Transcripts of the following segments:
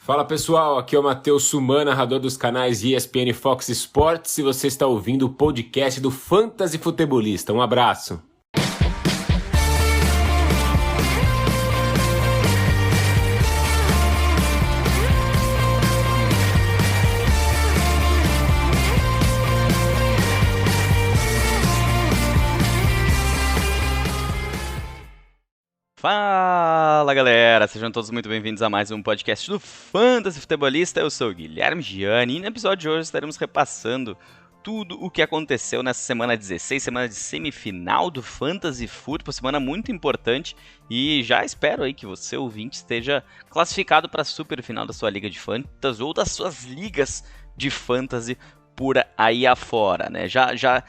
Fala pessoal, aqui é o Matheus Suman, narrador dos canais ESPN e Fox Sports, e você está ouvindo o podcast do Fantasy Futebolista. Um abraço! Fala galera, sejam todos muito bem-vindos a mais um podcast do Fantasy Futebolista. Eu sou o Guilherme Gianni e no episódio de hoje estaremos repassando tudo o que aconteceu nessa semana 16, semana de semifinal do Fantasy Football, semana muito importante, e já espero aí que você, ouvinte, esteja classificado para a super final da sua liga de fantasy ou das suas ligas de fantasy por aí afora, né? Já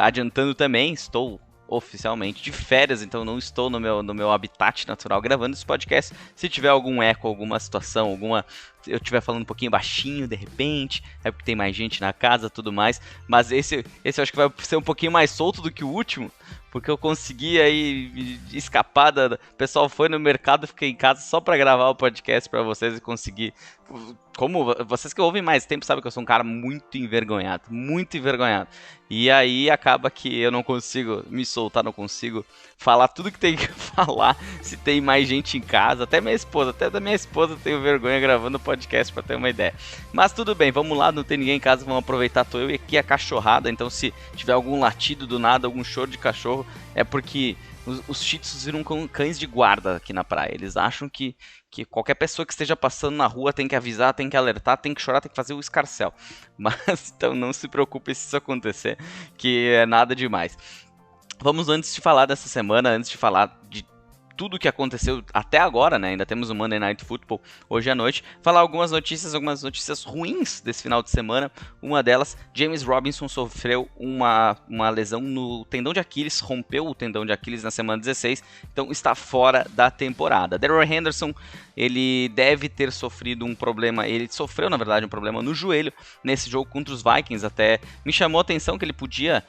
adiantando também, estou oficialmente de férias, então não estou no meu habitat natural gravando esse podcast. Se tiver algum eco, alguma situação, eu estiver falando um pouquinho baixinho de repente, é porque tem mais gente na casa, tudo mais, mas esse eu acho que vai ser um pouquinho mais solto do que o último, porque eu consegui aí escapar o pessoal foi no mercado, fiquei em casa só para gravar o podcast para vocês e conseguir. Como vocês que ouvem mais tempo sabem que eu sou um cara muito envergonhado, e aí acaba que eu não consigo me soltar, não consigo falar tudo que tem que falar se tem mais gente em casa, até da minha esposa eu tenho vergonha gravando o podcast para ter uma ideia. Mas tudo bem, vamos lá, não tem ninguém em casa, vamos aproveitar, tô eu e aqui a cachorrada, então se tiver algum latido do nada, algum choro de cachorro, é porque os shih tzus viram cães de guarda aqui na praia. Eles acham que qualquer pessoa que esteja passando na rua tem que avisar, tem que alertar, tem que chorar, tem que fazer o escarcéu. Mas então não se preocupe se isso acontecer, que é nada demais. Vamos, antes de falar dessa semana, antes de falar de tudo o que aconteceu até agora, né? Ainda temos o Monday Night Football hoje à noite. Falar algumas notícias ruins desse final de semana. Uma delas, James Robinson sofreu uma lesão no tendão de Aquiles, rompeu o tendão de Aquiles na semana 16, então está fora da temporada. Darrell Henderson, ele deve ter sofrido um problema, ele sofreu na verdade um problema no joelho nesse jogo contra os Vikings. Até me chamou a atenção que ele podia,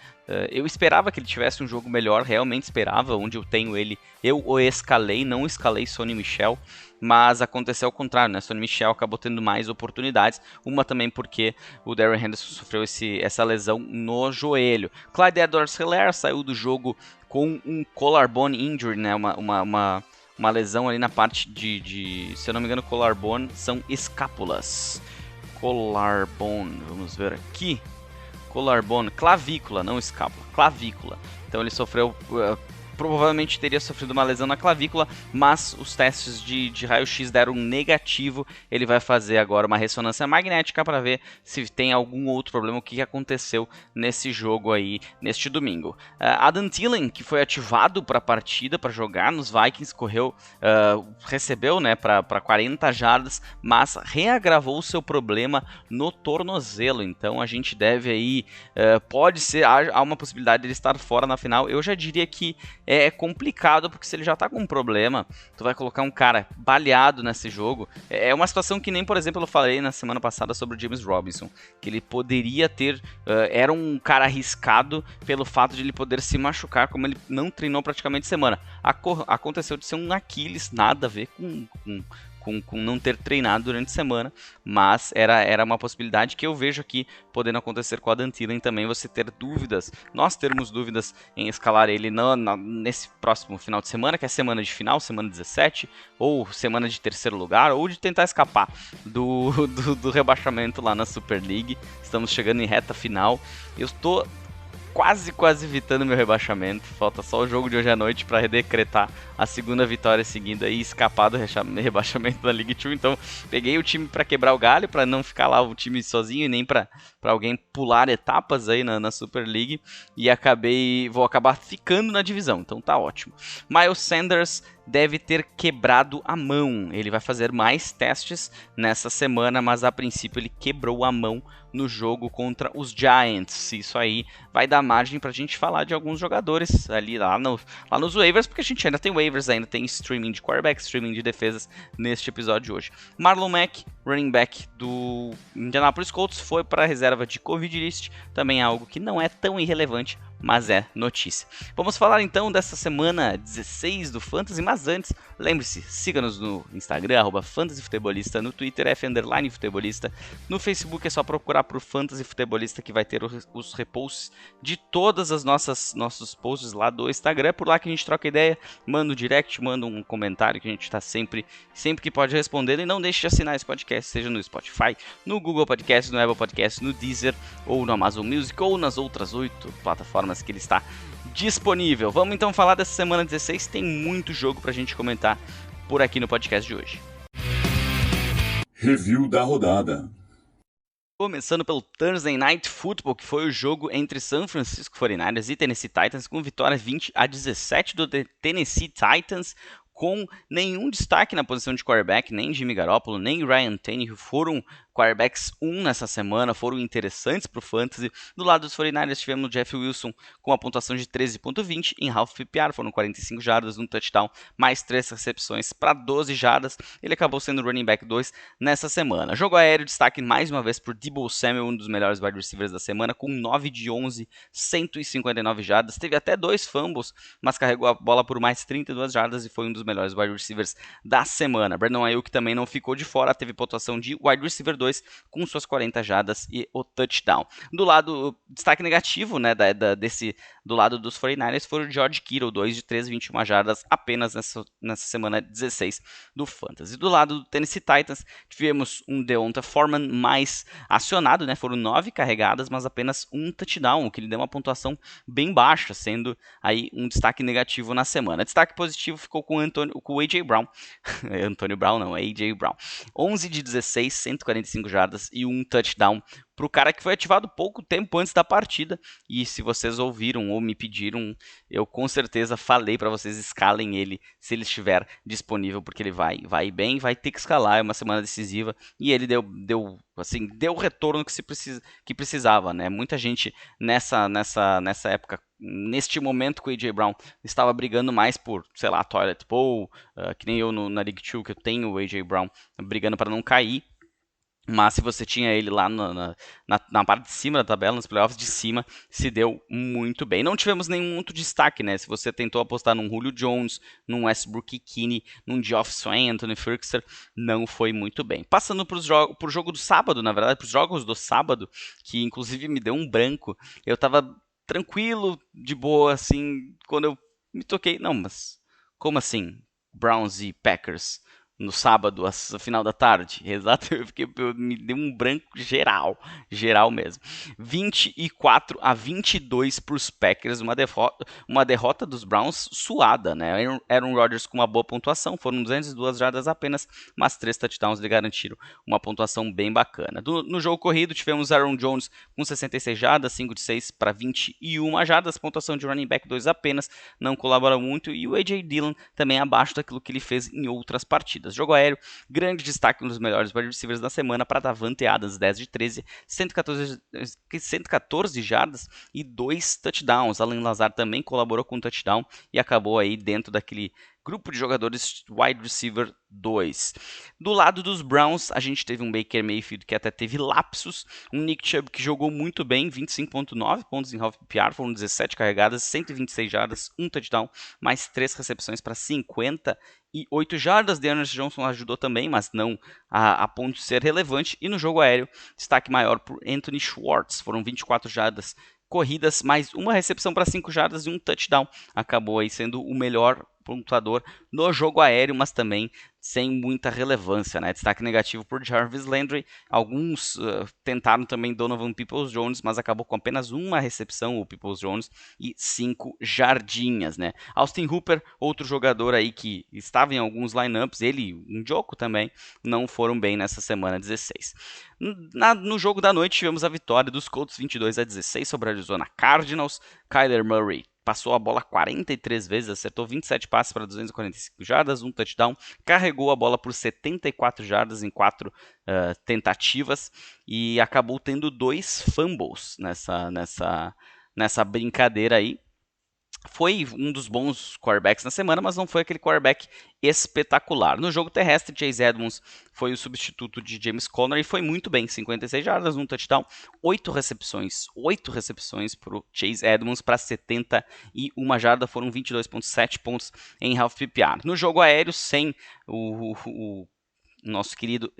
eu esperava que ele tivesse um jogo melhor, realmente esperava, onde eu tenho ele, eu o escalei, não escalei Sony Michel, mas aconteceu ao contrário, né? Sony Michel acabou tendo mais oportunidades, uma também porque o Darrell Henderson sofreu essa lesão no joelho. Clyde Edwards-Helaire saiu do jogo com um collarbone injury, né? Uma lesão ali na parte de, se eu não me engano, collarbone são escápulas. Collarbone, vamos ver aqui. Collarbone, clavícula, não escápula, clavícula. Então ele sofreu, provavelmente teria sofrido uma lesão na clavícula, mas os testes de raio-x deram negativo. Ele vai fazer agora uma ressonância magnética para ver se tem algum outro problema, o que aconteceu nesse jogo aí, neste domingo. Adam Thielen, que foi ativado para a partida, para jogar nos Vikings, recebeu, né, para 40 jardas, mas reagravou o seu problema no tornozelo. Então a gente deve aí, pode ser, há uma possibilidade de ele estar fora na final. Eu já diria que é complicado, porque se ele já tá com um problema, tu vai colocar um cara baleado nesse jogo. É uma situação que nem, por exemplo, eu falei na semana passada sobre o James Robinson, que ele poderia ter, era um cara arriscado pelo fato de ele poder se machucar, como ele não treinou praticamente semana. Aconteceu de ser um Aquiles, nada a ver com não ter treinado durante a semana, mas era uma possibilidade que eu vejo aqui podendo acontecer com a Adam Thielen também, você ter dúvidas, nós termos dúvidas em escalar ele nesse próximo final de semana, que é semana de final, semana 17, ou semana de terceiro lugar, ou de tentar escapar do rebaixamento lá na Super League. Estamos chegando em reta final, eu estou quase evitando meu rebaixamento. Falta só o jogo de hoje à noite para decretar a segunda vitória seguida e escapar do rebaixamento da League 2. Então peguei o time para quebrar o galho, para não ficar lá o time sozinho e nem para alguém pular etapas aí na Super League, e vou acabar ficando na divisão, então tá ótimo. Miles Sanders deve ter quebrado a mão. Ele vai fazer mais testes nessa semana, mas a princípio ele quebrou a mão no jogo contra os Giants. Isso aí vai dar margem pra gente falar de alguns jogadores ali lá nos waivers, porque a gente ainda tem waivers, ainda tem streaming de quarterback, streaming de defesas neste episódio de hoje. Marlon Mack, running back do Indianapolis Colts, foi para a reserva de Covid list, também é algo que não é tão irrelevante, mas é notícia. Vamos falar então dessa semana 16 do Fantasy, mas antes, lembre-se, siga-nos no Instagram, @fantasyfutebolista, no Twitter, @futebolista, no Facebook é só procurar por Fantasy Futebolista que vai ter os reposts de todas as nossos posts lá do Instagram, é por lá que a gente troca ideia, manda um direct, manda um comentário que a gente está sempre que pode responder, e não deixe de assinar esse podcast, seja no Spotify, no Google Podcast, no Apple Podcast, no Deezer, ou no Amazon Music, ou nas outras 8 plataformas que ele está disponível. Vamos então falar dessa semana 16, tem muito jogo pra gente comentar por aqui no podcast de hoje. Review da rodada. Começando pelo Thursday Night Football, que foi o jogo entre San Francisco 49ers e Tennessee Titans, com vitória 20-17 do Tennessee Titans, com nenhum destaque na posição de quarterback, nem Jimmy Garoppolo, nem Ryan Tannehill foram quarterbacks 1 nessa semana, foram interessantes para o Fantasy. Do lado dos 49ers tivemos o Jeff Wilson com a pontuação de 13.20 em half PPR, foram 45 jardas, um touchdown, mais 3 recepções para 12 jardas. Ele acabou sendo running back 2 nessa semana. Jogo aéreo, destaque mais uma vez por Deebo Samuel, um dos melhores wide receivers da semana, com 9 de 11, 159 jardas. Teve até 2 fumbles, mas carregou a bola por mais 32 jardas e foi um dos melhores wide receivers da semana. Brandon Ayuk também não ficou de fora, teve pontuação de wide receiver 2 com suas 40 jardas e o touchdown. Do lado, destaque negativo, né, do lado dos 49ers foi o George Kittle, 2 de 13, 21 jardas apenas nessa semana 16 do Fantasy. Do lado do Tennessee Titans, tivemos um Deonta Foreman mais acionado, né, foram 9 carregadas, mas apenas um touchdown, o que lhe deu uma pontuação bem baixa, sendo aí um destaque negativo na semana. Destaque positivo ficou com o A.J. Brown, Antônio Brown não, A.J. Brown, 11 de 16, 145 jardas e um touchdown para o cara que foi ativado pouco tempo antes da partida. E se vocês ouviram ou me pediram, eu com certeza falei para vocês escalem ele se ele estiver disponível, porque ele vai bem, vai ter que escalar, é uma semana decisiva e ele deu o retorno que precisava, né? Muita gente nessa época, neste momento com o A.J. Brown, estava brigando mais por, sei lá, Toilet Bowl, que nem eu na League 2, que eu tenho o A.J. Brown brigando para não cair. Mas se você tinha ele lá na parte de cima da tabela, nos playoffs de cima, se deu muito bem. Não tivemos nenhum outro destaque, né? Se você tentou apostar num Julio Jones, num Westbrook Ikine, num Geoff Swain, Anthony Firkser, não foi muito bem. Passando pro jogo do sábado, na verdade, pros jogos do sábado, que inclusive me deu um branco. Eu tava tranquilo, de boa, assim, quando eu me toquei. Não, mas como assim? Browns e Packers no sábado, no final da tarde. Exato, me deu um branco geral mesmo. 24-22 para os Packers, uma derrota dos Browns suada, né? Aaron Rodgers com uma boa pontuação, foram 202 jardas apenas, mas 3 touchdowns lhe garantiram uma pontuação bem bacana. No jogo corrido, tivemos Aaron Jones com 66 jardas, 5 de 6 para 21 jardas, pontuação de running back 2 apenas, não colabora muito, e o A.J. Dillon também abaixo daquilo que ele fez em outras partidas. Jogo aéreo, grande destaque, um dos melhores wide receivers da semana para Davante Adams, 10 de 13, 114 jardas e 2 touchdowns. Allen Lazard também colaborou com um touchdown e acabou aí dentro daquele grupo de jogadores wide receiver 2. Do lado dos Browns, a gente teve um Baker Mayfield que até teve lapsos, um Nick Chubb que jogou muito bem, 25.9 pontos em half PPR, foram 17 carregadas, 126 jardas, um touchdown, mais 3 recepções para 58 jardas. Dearness Johnson ajudou também, mas não a ponto de ser relevante. E no jogo aéreo, destaque maior por Anthony Schwartz, foram 24 jardas corridas, mais uma recepção para 5 jardas e um touchdown. Acabou aí sendo o melhor pontuador no jogo aéreo, mas também sem muita relevância, né? Destaque negativo por Jarvis Landry. Alguns tentaram também Donovan Peoples-Jones, mas acabou com apenas uma recepção, o Peoples-Jones, e 5 jardinhas, né? Austin Hooper, outro jogador aí que estava em alguns lineups, ele, um Njoku também, não foram bem nessa semana 16. No jogo da noite, tivemos a vitória dos Colts 22-16 sobre a Arizona Cardinals. Kyler Murray passou a bola 43 vezes, acertou 27 passes para 245 jardas, um touchdown, carregou a bola por 74 jardas em 4 tentativas e acabou tendo 2 fumbles nessa brincadeira aí. foi um dos bons quarterbacks na semana, mas não foi aquele quarterback espetacular. No jogo terrestre, Chase Edmonds foi o substituto de James Conner e foi muito bem, 56 jardas, um touchdown, 8 recepções para o Chase Edmonds para 71 jardas, foram 22,7 pontos em half PPR. No jogo aéreo, sem o nosso querido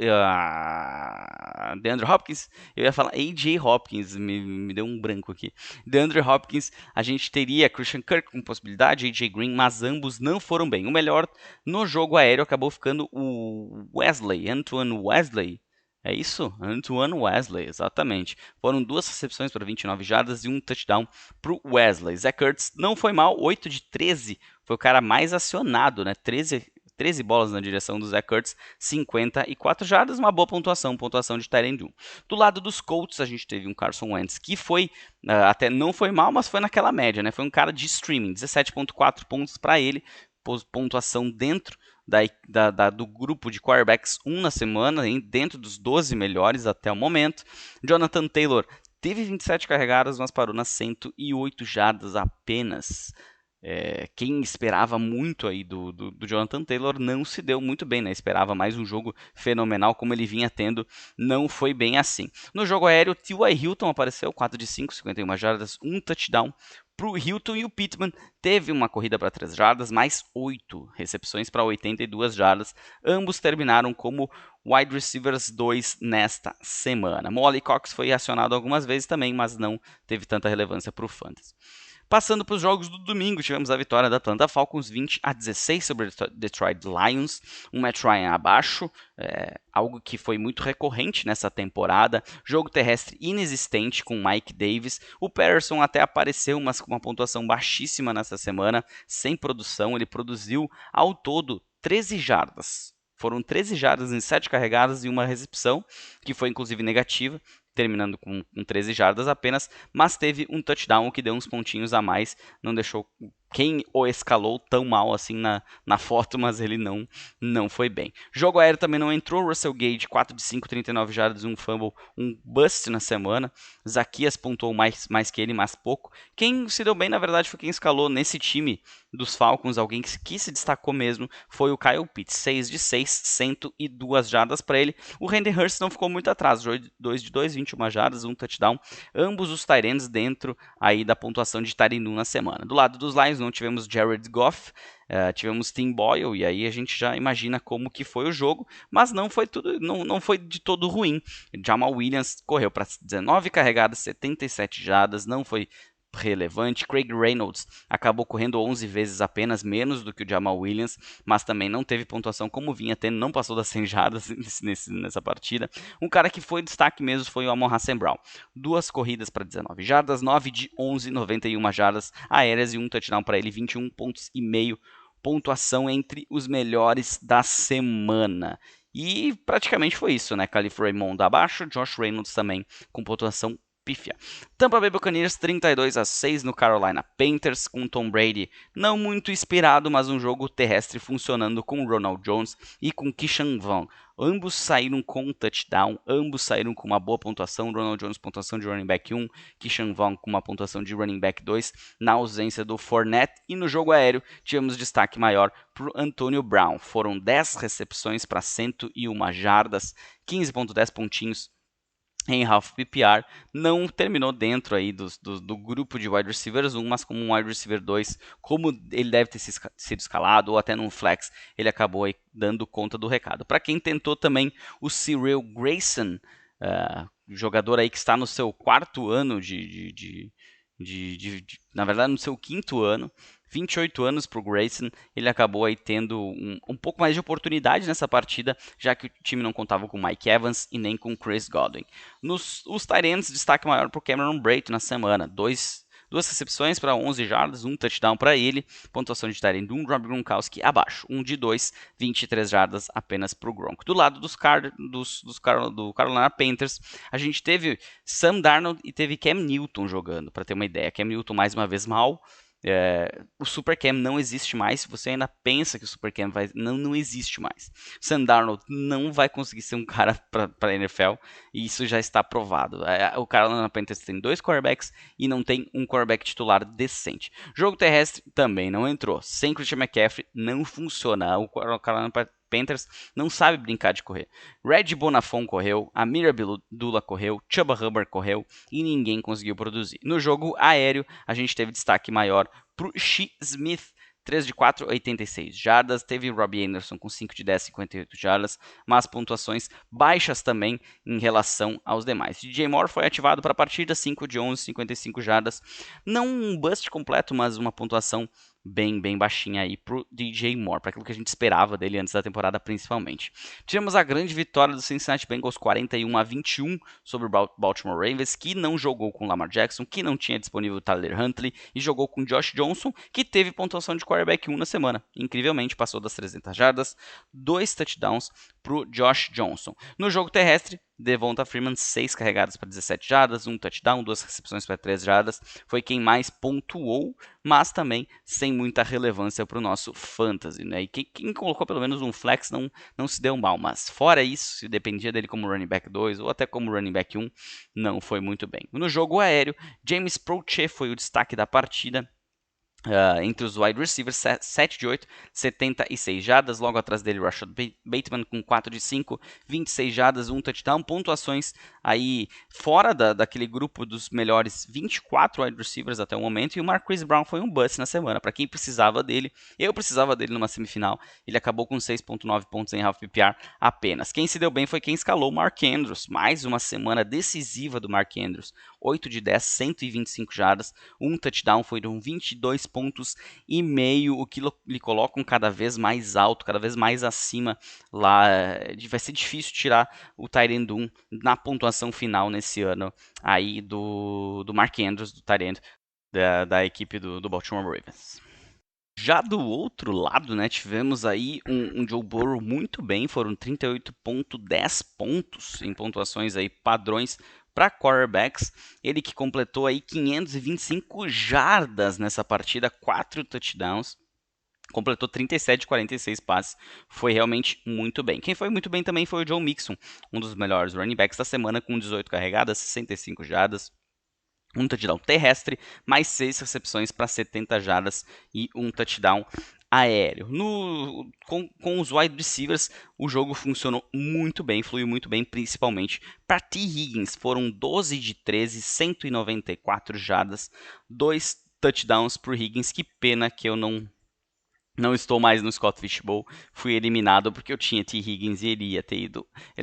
DeAndre Hopkins, eu ia falar AJ Hopkins, me deu um branco aqui. DeAndre Hopkins, a gente teria Christian Kirk com possibilidade, AJ Green, mas ambos não foram bem. O melhor no jogo aéreo acabou ficando o Antoine Wesley. É isso? Antoine Wesley, exatamente. Foram 2 recepções para 29 jardas e um touchdown para o Wesley. Zach Ertz não foi mal, 8 de 13, foi o cara mais acionado, né? 13 bolas na direção do Zach Ertz, 54 jardas, uma boa pontuação de tight end 1. Do lado dos Colts, a gente teve um Carson Wentz que foi, até não foi mal, mas foi naquela média, né? Foi um cara de streaming, 17,4 pontos para ele, pontuação dentro do grupo de quarterbacks 1 na semana, dentro dos 12 melhores até o momento. Jonathan Taylor teve 27 carregadas, mas parou nas 108 jardas apenas. Quem esperava muito aí do Jonathan Taylor não se deu muito bem, né? Esperava mais um jogo fenomenal como ele vinha tendo, não foi bem assim. No jogo aéreo, T.Y. Hilton apareceu, 4 de 5, 51 jardas, um touchdown para o Hilton, e o Pittman teve uma corrida para 3 jardas, mais 8 recepções para 82 jardas. Ambos terminaram como wide receivers 2 nesta semana. Molly Cox foi acionado algumas vezes também, mas não teve tanta relevância para o Fantasy. Passando para os jogos do domingo, tivemos a vitória da Atlanta Falcons 20-16 sobre o Detroit Lions, um Matt Ryan abaixo, algo que foi muito recorrente nessa temporada, jogo terrestre inexistente com Mike Davis, o Patterson até apareceu, mas com uma pontuação baixíssima nessa semana, sem produção, ele produziu ao todo 13 jardas. Foram 13 jardas em 7 carregadas e uma recepção, que foi inclusive negativa, terminando com 13 jardas apenas, mas teve um touchdown que deu uns pontinhos a mais, não deixou quem o escalou tão mal assim na foto, mas ele não foi bem. Jogo aéreo também não entrou, Russell Gage, 4 de 5, 39 jardas, um fumble, um bust na semana. Zaquias pontuou mais que ele, mas pouco. Quem se deu bem, na verdade, foi quem escalou nesse time dos Falcons, alguém que se destacou mesmo, foi o Kyle Pitts, 6 de 6, 102 jardas para ele. O Randy Hurst não ficou muito atrás, 2 de 2, 21 jardas, um touchdown. Ambos os tight ends dentro aí da pontuação de tight end 1 na semana. Do lado dos Lions não tivemos Jared Goff, tivemos Tim Boyle, e aí a gente já imagina como que foi o jogo, mas não foi de todo ruim. Jamal Williams correu para 19 carregadas, 77 jardas, não foi relevante. Craig Reynolds acabou correndo 11 vezes apenas, menos do que o Jamal Williams, mas também não teve pontuação como vinha tendo, não passou das 100 jardas nessa partida. Um cara que foi destaque mesmo foi o Amon-Ra St. Brown. 2 corridas para 19 jardas, 9 de 11, 91 jardas aéreas e um touchdown para ele, 21 pontos e meio, pontuação entre os melhores da semana. E praticamente foi isso, né? Khalif Raymond abaixo, Josh Reynolds também com pontuação pífia. Tampa Bay Buccaneers 32-6 no Carolina Panthers, com Tom Brady não muito inspirado, mas um jogo terrestre funcionando com Ronald Jones e com Keyshawn Vaughn. Ambos saíram com um touchdown, ambos saíram com uma boa pontuação. Ronald Jones pontuação de running back 1, Keyshawn Vaughn com uma pontuação de running back 2, na ausência do Fournette. E no jogo aéreo tivemos destaque maior para o Antonio Brown. Foram 10 recepções para 101 jardas, 15,10 pontinhos em half PPR, não terminou dentro aí do grupo de wide receivers 1, mas como um wide receiver 2, como ele deve ter sido escalado, ou até num flex, ele acabou aí dando conta do recado. Para quem tentou também o Cyril Grayson, jogador aí que está no seu 4º ano na verdade no seu 5º ano, 28 anos para o Grayson, ele acabou aí tendo um pouco mais de oportunidade nessa partida, já que o time não contava com Mike Evans e nem com Chris Godwin. Os tight ends, destaque maior para o Cameron Brate na semana, 2 recepções para 11 jardas, um touchdown para ele, pontuação de tight end 1, Rob Gronkowski abaixo, 1 de 2, 23 jardas apenas para o Gronk. Do lado do Carolina Panthers, a gente teve Sam Darnold e teve Cam Newton jogando, para ter uma ideia. Cam Newton mais uma vez mal, O Super Cam não existe mais. Se você ainda pensa que o Super Cam vai... Não existe mais. Sam Darnold não vai conseguir ser um cara para a NFL. E isso já está provado. O Carolina Panthers tem 2 quarterbacks e não tem um quarterback titular decente. Jogo terrestre também não entrou. Sem Christian McCaffrey não funciona. O Carolina Panthers não sabe brincar de correr. Red Bonafon correu, Amir Abdullah correu, Chuba Hubbard correu e ninguém conseguiu produzir. No jogo aéreo, a gente teve destaque maior para o Shi Smith, 3 de 4, 86 jardas. Teve Robbie Anderson com 5 de 10, 58 jardas, mas pontuações baixas também em relação aos demais. DJ Moore foi ativado para a partida, 5 de 11, 55 jardas. Não um bust completo, mas uma pontuação bem baixinha aí pro DJ Moore, para aquilo que a gente esperava dele antes da temporada principalmente. Tivemos a grande vitória do Cincinnati Bengals 41-21 sobre o Baltimore Ravens, que não jogou com Lamar Jackson, que não tinha disponível Tyler Huntley e jogou com Josh Johnson, que teve pontuação de quarterback 1 na semana. Incrivelmente passou das 300 jardas, 2 touchdowns pro Josh Johnson. No jogo terrestre, Devonta Freeman, 6 carregadas para 17 jardas, 1 touchdown, 2 recepções para 3 jardas. Foi quem mais pontuou, mas também sem muita relevância para o nosso fantasy, né? E quem colocou pelo menos um flex não se deu mal, mas fora isso, se dependia dele como running back 2 ou até como running back 1, não foi muito bem. No jogo aéreo, James Proche foi o destaque da partida. Entre os wide receivers, 7 de 8, 76 jardas. Logo atrás dele, Rashad Bateman com 4 de 5, 26 jardas, 1 touchdown. Pontuações aí fora daquele grupo dos melhores 24 wide receivers até o momento. E o Marquise Brown foi um bust na semana. Para quem precisava dele, eu precisava dele numa semifinal. Ele acabou com 6.9 pontos em half PPR apenas. Quem se deu bem foi quem escalou o Mark Andrews. Mais uma semana decisiva do Mark Andrews. 8 de 10, 125 jardas, 1 touchdown, foram 22 pontos e meio, o que lhe colocam cada vez mais alto, cada vez mais acima lá. Vai ser difícil tirar o Tyrann 1 na pontuação final nesse ano aí do Mark Andrews, do Tyrann da equipe do Baltimore Ravens. Já do outro lado, né, tivemos aí um Joe Burrow muito bem, foram 38.10 pontos em pontuações aí padrões para quarterbacks, ele que completou aí 525 jardas nessa partida, 4 touchdowns, completou 37 de 46 passes, foi realmente muito bem. Quem foi muito bem também foi o Joe Mixon, um dos melhores running backs da semana, com 18 carregadas, 65 jardas, um touchdown terrestre, mais 6 recepções para 70 jardas e um touchdown aéreo. Com os wide receivers, o jogo funcionou muito bem, fluiu muito bem, principalmente para T. Higgins. Foram 12 de 13, 194 jardas, 2 touchdowns para o Higgins. Que pena que eu não estou mais no Scott Fishbowl, fui eliminado porque eu tinha T. Higgins e ele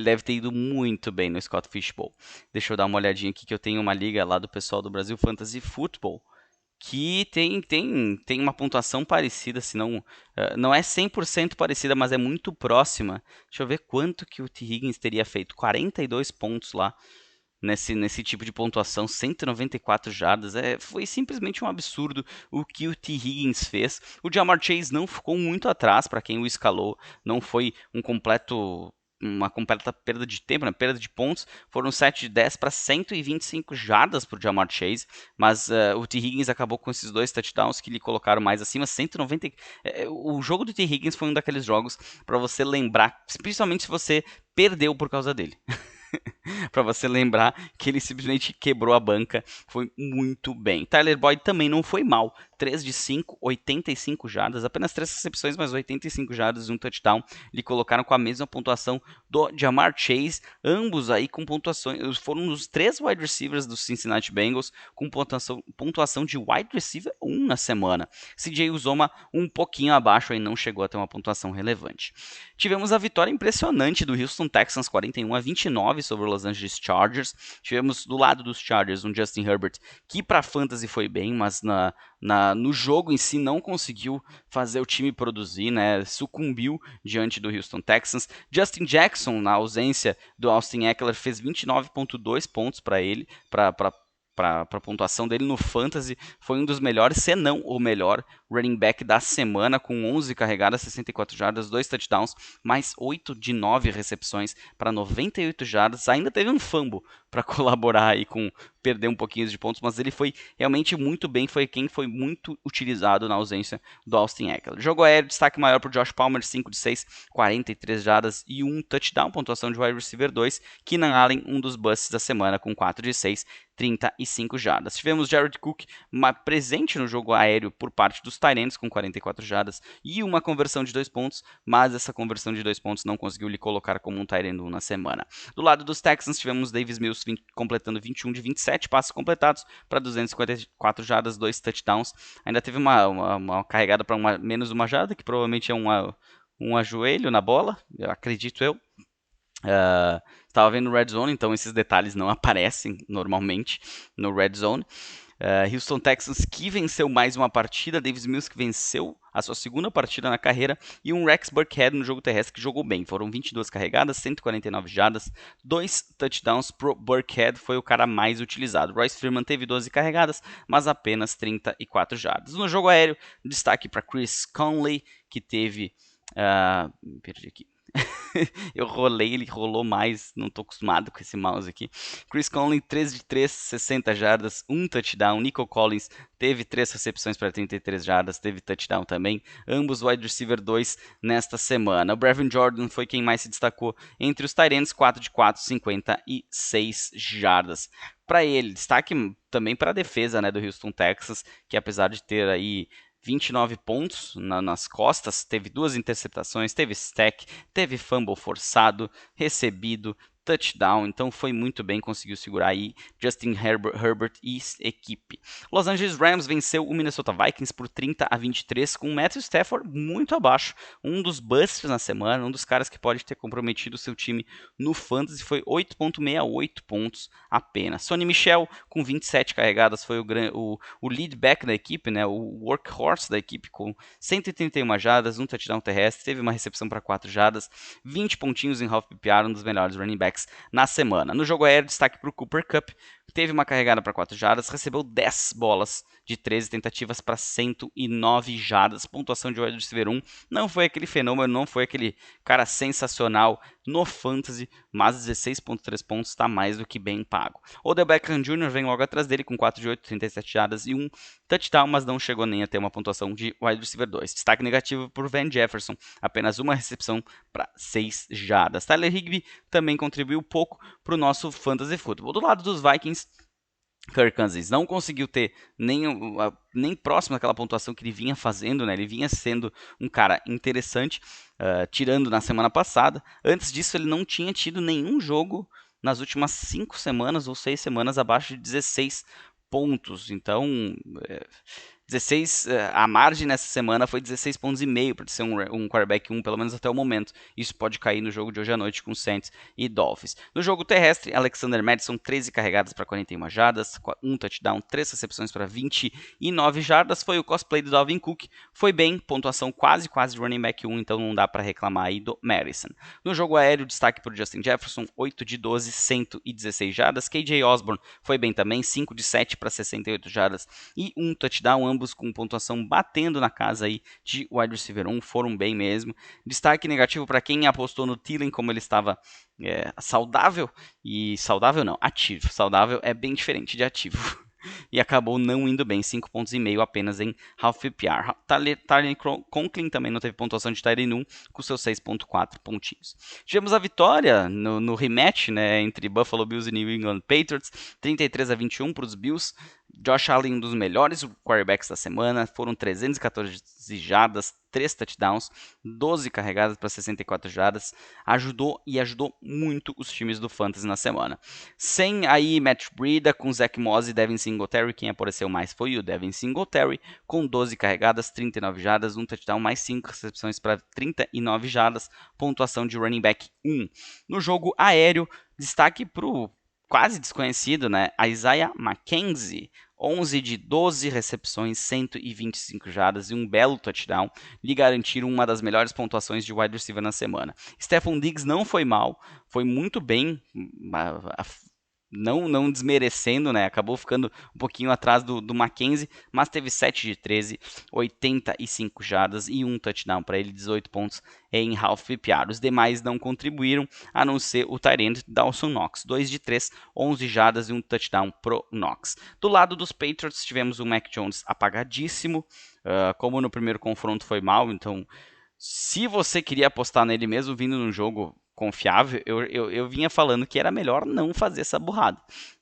deve ter ido muito bem no Scott Fishbowl. Deixa eu dar uma olhadinha aqui que eu tenho uma liga lá do pessoal do Brasil Fantasy Football, que tem uma pontuação parecida, se não é 100% parecida, mas é muito próxima. Deixa eu ver quanto que o T. Higgins teria feito, 42 pontos lá. Nesse tipo de pontuação, 194 jardas, foi simplesmente um absurdo o que o T. Higgins fez. O Ja'Marr Chase não ficou muito atrás para quem o escalou, não foi uma completa perda de tempo, né? Perda de pontos, foram 7 de 10 para 125 jardas para o Ja'Marr Chase, mas o T. Higgins acabou com esses 2 touchdowns que lhe colocaram mais acima, 190. O jogo do T. Higgins foi um daqueles jogos para você lembrar, principalmente se você perdeu por causa dele. Para você lembrar que ele simplesmente quebrou a banca, foi muito bem. Tyler Boyd também não foi mal, 3 de 5, 85 jardas, apenas 3 recepções, mas 85 jardas e um touchdown, lhe colocaram com a mesma pontuação do Ja'Marr Chase, ambos aí com pontuações, foram os 3 wide receivers do Cincinnati Bengals com pontuação de wide receiver 1 na semana. CJ Uzomah um pouquinho abaixo, aí não chegou a ter uma pontuação relevante. Tivemos a vitória impressionante do Houston Texans, 41-29 sobre o Los Angeles Chargers. Tivemos do lado dos Chargers um Justin Herbert que para fantasy foi bem, mas no jogo em si não conseguiu fazer o time produzir, né? Sucumbiu diante do Houston Texans. Justin Jackson, na ausência do Austin Ekeler, fez 29.2 pontos para ele, para a pontuação dele no Fantasy, foi um dos melhores, se não o melhor running back da semana, com 11 carregadas, 64 jardas, 2 touchdowns, mais 8 de 9 recepções para 98 jardas. Ainda teve um fumble para colaborar aí com perder um pouquinho de pontos, mas ele foi realmente muito bem, foi quem foi muito utilizado na ausência do Austin Ekeler. Jogo aéreo, destaque maior para o Josh Palmer, 5 de 6, 43 jardas e 1 touchdown, pontuação de wide receiver 2, Keenan Allen, um dos busts da semana, com 4 de 6, 35 jardas. Tivemos Jared Cook presente no jogo aéreo por parte dos tight ends, com 44 jardas e uma conversão de 2 pontos, mas essa conversão de 2 pontos não conseguiu lhe colocar como um tight end 1 na semana. Do lado dos Texans, tivemos Davis Mills completando 21 de 27 passes completados para 254 jardas, 2 touchdowns. Ainda teve uma carregada para menos uma jarda, que provavelmente é um ajoelho na bola, acredito eu. Estava vendo Red Zone, então esses detalhes não aparecem normalmente no Red Zone. Houston Texans que venceu mais uma partida, Davis Mills que venceu a sua segunda partida na carreira e um Rex Burkhead no jogo terrestre que jogou bem. Foram 22 carregadas, 149 jardas, 2 touchdowns pro Burkhead, foi o cara mais utilizado. Royce Freeman teve 12 carregadas, mas apenas 34 jardas. No jogo aéreo, destaque para Chris Conley, que teve... perdi aqui. Eu rolei, ele rolou mais, não tô acostumado com esse mouse aqui. Chris Conley, 3 de 3, 60 jardas, 1 touchdown. Nico Collins teve 3 recepções para 33 jardas, teve touchdown também. Ambos wide receiver 2 nesta semana. O Brevin Jordan foi quem mais se destacou entre os tight ends, 4 de 4, 56 jardas. Para ele, destaque também para a defesa, né, do Houston Texans, que apesar de ter aí 29 pontos nas costas, teve 2 interceptações, teve stack, teve fumble forçado, recebido, touchdown, então foi muito bem, conseguiu segurar aí Justin Herbert e equipe. Los Angeles Rams venceu o Minnesota Vikings por 30-23 com o Matthew Stafford muito abaixo, um dos busts na semana, um dos caras que pode ter comprometido o seu time no fantasy, foi 8.68 pontos apenas. Sonny Michel com 27 carregadas foi o lead back da equipe, né, o workhorse da equipe com 131 jardas, um touchdown terrestre, teve uma recepção para 4 jardas, 20 pontinhos em half PPR, um dos melhores running backs na semana. No jogo aéreo, destaque para o Cooper Kupp, teve uma carregada para 4 jardas, recebeu 10 bolas de 13 tentativas para 109 jardas, pontuação de wide receiver 1, não foi aquele fenômeno, não foi aquele cara sensacional no fantasy, mas 16.3 pontos está mais do que bem pago. Odell Beckham Jr. vem logo atrás dele com 4 de 8, 37 jardas e 1 touchdown, mas não chegou nem a ter uma pontuação de wide receiver 2. Destaque negativo por Van Jefferson, apenas uma recepção para 6 jardas. Tyler Higbee também contribuiu pouco para o nosso fantasy football. Do lado dos Vikings, Kirk Cousins não conseguiu ter nem próximo daquela pontuação que ele vinha fazendo, né? Ele vinha sendo um cara interessante, tirando na semana passada. Antes disso, ele não tinha tido nenhum jogo nas últimas 5 semanas ou 6 semanas abaixo de 16 pontos. Então, 16, a margem nessa semana foi 16 pontos e meio para ser um quarterback 1, pelo menos até o momento. Isso pode cair no jogo de hoje à noite com Saints e Dolphins. No jogo terrestre, Alexander Mattison, 13 carregadas para 41 jardas, 1 touchdown, 3 recepções para 29 jardas. Foi o cosplay do Dalvin Cook. Foi bem, pontuação quase de running back 1, então não dá para reclamar aí do Madison. No jogo aéreo, destaque para o Justin Jefferson, 8 de 12, 116 jardas. KJ Osborne foi bem também, 5 de 7 para 68 jardas e 1 touchdown, ambos com pontuação batendo na casa aí de wide receiver 1, foram bem mesmo. Destaque negativo para quem apostou no Thielen, como ele estava saudável, e saudável não, ativo. Saudável é bem diferente de ativo. E acabou não indo bem, 5 pontos e meio apenas em half PPR. Tyler Conklin também não teve pontuação de Tyler 1 com seus 6.4 pontinhos. Tivemos a vitória no rematch, né, entre Buffalo Bills e New England Patriots, 33-21 para os Bills. Josh Allen, um dos melhores quarterbacks da semana, foram 314 jardas, 3 touchdowns, 12 carregadas para 64 jardas, ajudou muito os times do Fantasy na semana. Sem aí Matt Breida, com Zach Moss e Devin Singletary, quem apareceu mais foi o Devin Singletary, com 12 carregadas, 39 jardas, 1 touchdown, mais 5 recepções para 39 jardas, pontuação de running back 1. No jogo aéreo, destaque para o quase desconhecido, né, Isaiah McKenzie, 11 de 12 recepções, 125 jardas e um belo touchdown, lhe garantiram uma das melhores pontuações de wide receiver na semana. Stephon Diggs não foi mal, foi muito bem, não desmerecendo, né? Acabou ficando um pouquinho atrás do Mackenzie, mas teve 7 de 13, 85 jardas e um touchdown para ele, 18 pontos em half PPR. Os demais não contribuíram, a não ser o tight end Dawson Knox, 2 de 3, 11 jardas e um touchdown pro Knox. Do lado dos Patriots, tivemos o Mac Jones apagadíssimo, como no primeiro confronto foi mal, então se você queria apostar nele mesmo vindo num jogo confiável, eu vinha falando que era melhor não fazer essa burrada.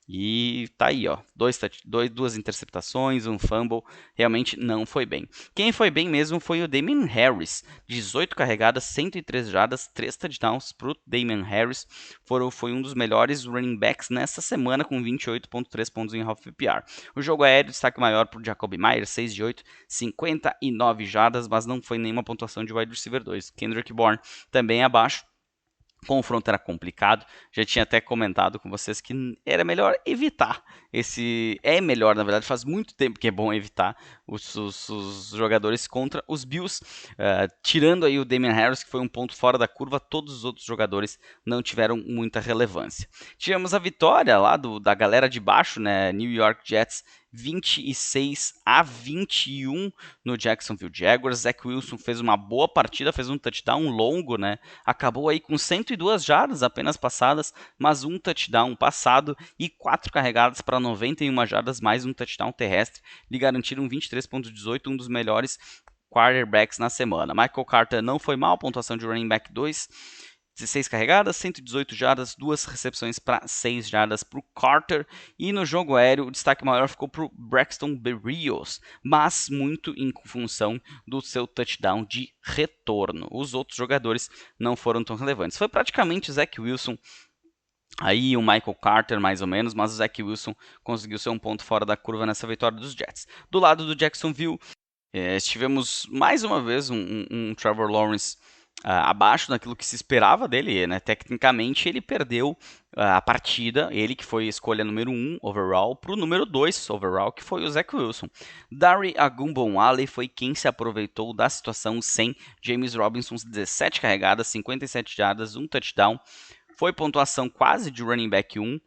E tá aí, ó, duas interceptações, um fumble, realmente não foi bem. Quem foi bem mesmo foi o Damien Harris, 18 carregadas, 103 jardas, 3 touchdowns pro Damien Harris, foi um dos melhores running backs nessa semana com 28.3 pontos em half PPR. O jogo aéreo, destaque maior pro Jacoby Myers, 6 de 8, 59 jardas, mas não foi nenhuma pontuação de wide receiver 2. Kendrick Bourne também abaixo. O confronto era complicado, já tinha até comentado com vocês que era melhor evitar é melhor, na verdade, faz muito tempo que é bom evitar os jogadores contra os Bills, tirando aí o Damien Harris, que foi um ponto fora da curva, todos os outros jogadores não tiveram muita relevância. Tivemos a vitória lá da galera de baixo, né, New York Jets, 26-21 no Jacksonville Jaguars. Zach Wilson fez uma boa partida, fez um touchdown longo, né? Acabou aí com 102 jardas apenas passadas, mas um touchdown passado e 4 carregadas para 91 jardas, mais um touchdown terrestre. Lhe garantiram 23.18, um dos melhores quarterbacks na semana. Michael Carter não foi mal, pontuação de running back 2. 16 carregadas, 118 jardas, 2 recepções para 6 jardas para o Carter. E no jogo aéreo, o destaque maior ficou para o Braxton Berrios, mas muito em função do seu touchdown de retorno. Os outros jogadores não foram tão relevantes. Foi praticamente o Zach Wilson, aí o Michael Carter mais ou menos, mas o Zach Wilson conseguiu ser um ponto fora da curva nessa vitória dos Jets. Do lado do Jacksonville, tivemos mais uma vez um Trevor Lawrence abaixo daquilo que se esperava dele, né? Tecnicamente ele perdeu a partida, ele que foi escolha número 1 overall, para o número 2 overall, que foi o Zach Wilson. Dare Ogunbowale foi quem se aproveitou da situação sem James Robinson, 17 carregadas, 57 jardas, um touchdown, foi pontuação quase de running back 1,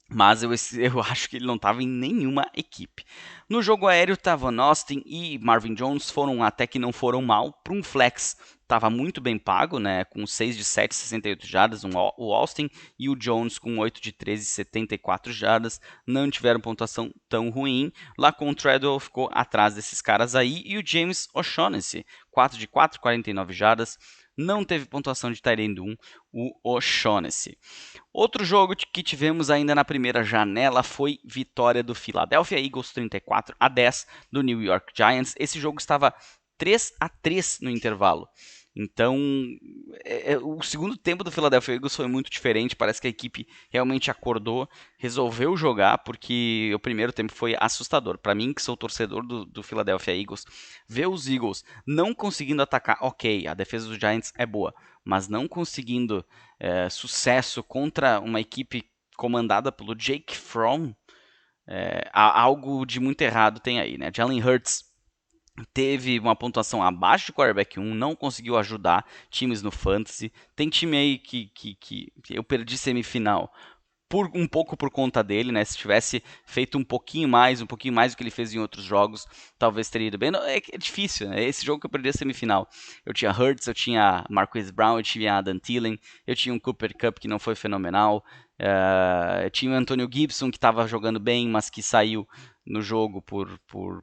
mas eu acho que ele não estava em nenhuma equipe. No jogo aéreo, Tavon Austin e Marvin Jones até que não foram mal. Para um flex, estava muito bem pago, né? Com 6 de 7, 68 jardas, o Austin, e o Jones com 8 de 13, 74 jardas. Não tiveram pontuação tão ruim. Lá com o Treadwell ficou atrás desses caras aí. E o James O'Shaughnessy, 4 de 4, 49 jardas. Não teve pontuação de tight end 1, o O'Shaughnessy. Outro jogo que tivemos ainda na primeira janela foi vitória do Philadelphia Eagles, 34-10 do New York Giants. Esse jogo estava 3-3 no intervalo. Então, o segundo tempo do Philadelphia Eagles foi muito diferente. Parece que a equipe realmente acordou, resolveu jogar, porque o primeiro tempo foi assustador. Para mim, que sou torcedor do Philadelphia Eagles, ver os Eagles não conseguindo atacar, ok, a defesa dos Giants é boa, mas não conseguindo sucesso contra uma equipe comandada pelo Jake Fromm, algo de muito errado tem aí, né? Jalen Hurts teve uma pontuação abaixo de quarterback 1, não conseguiu ajudar times no fantasy. Tem time aí que eu perdi semifinal um pouco por conta dele, né? Se tivesse feito um pouquinho mais do que ele fez em outros jogos, talvez teria ido bem. Não, é difícil, né? Esse jogo que eu perdi a semifinal, eu tinha Hurts, eu tinha Marquise Brown, eu tinha Adam Thielen, eu tinha um Cooper Kupp que não foi fenomenal, eu tinha o Antonio Gibson que estava jogando bem, mas que saiu no jogo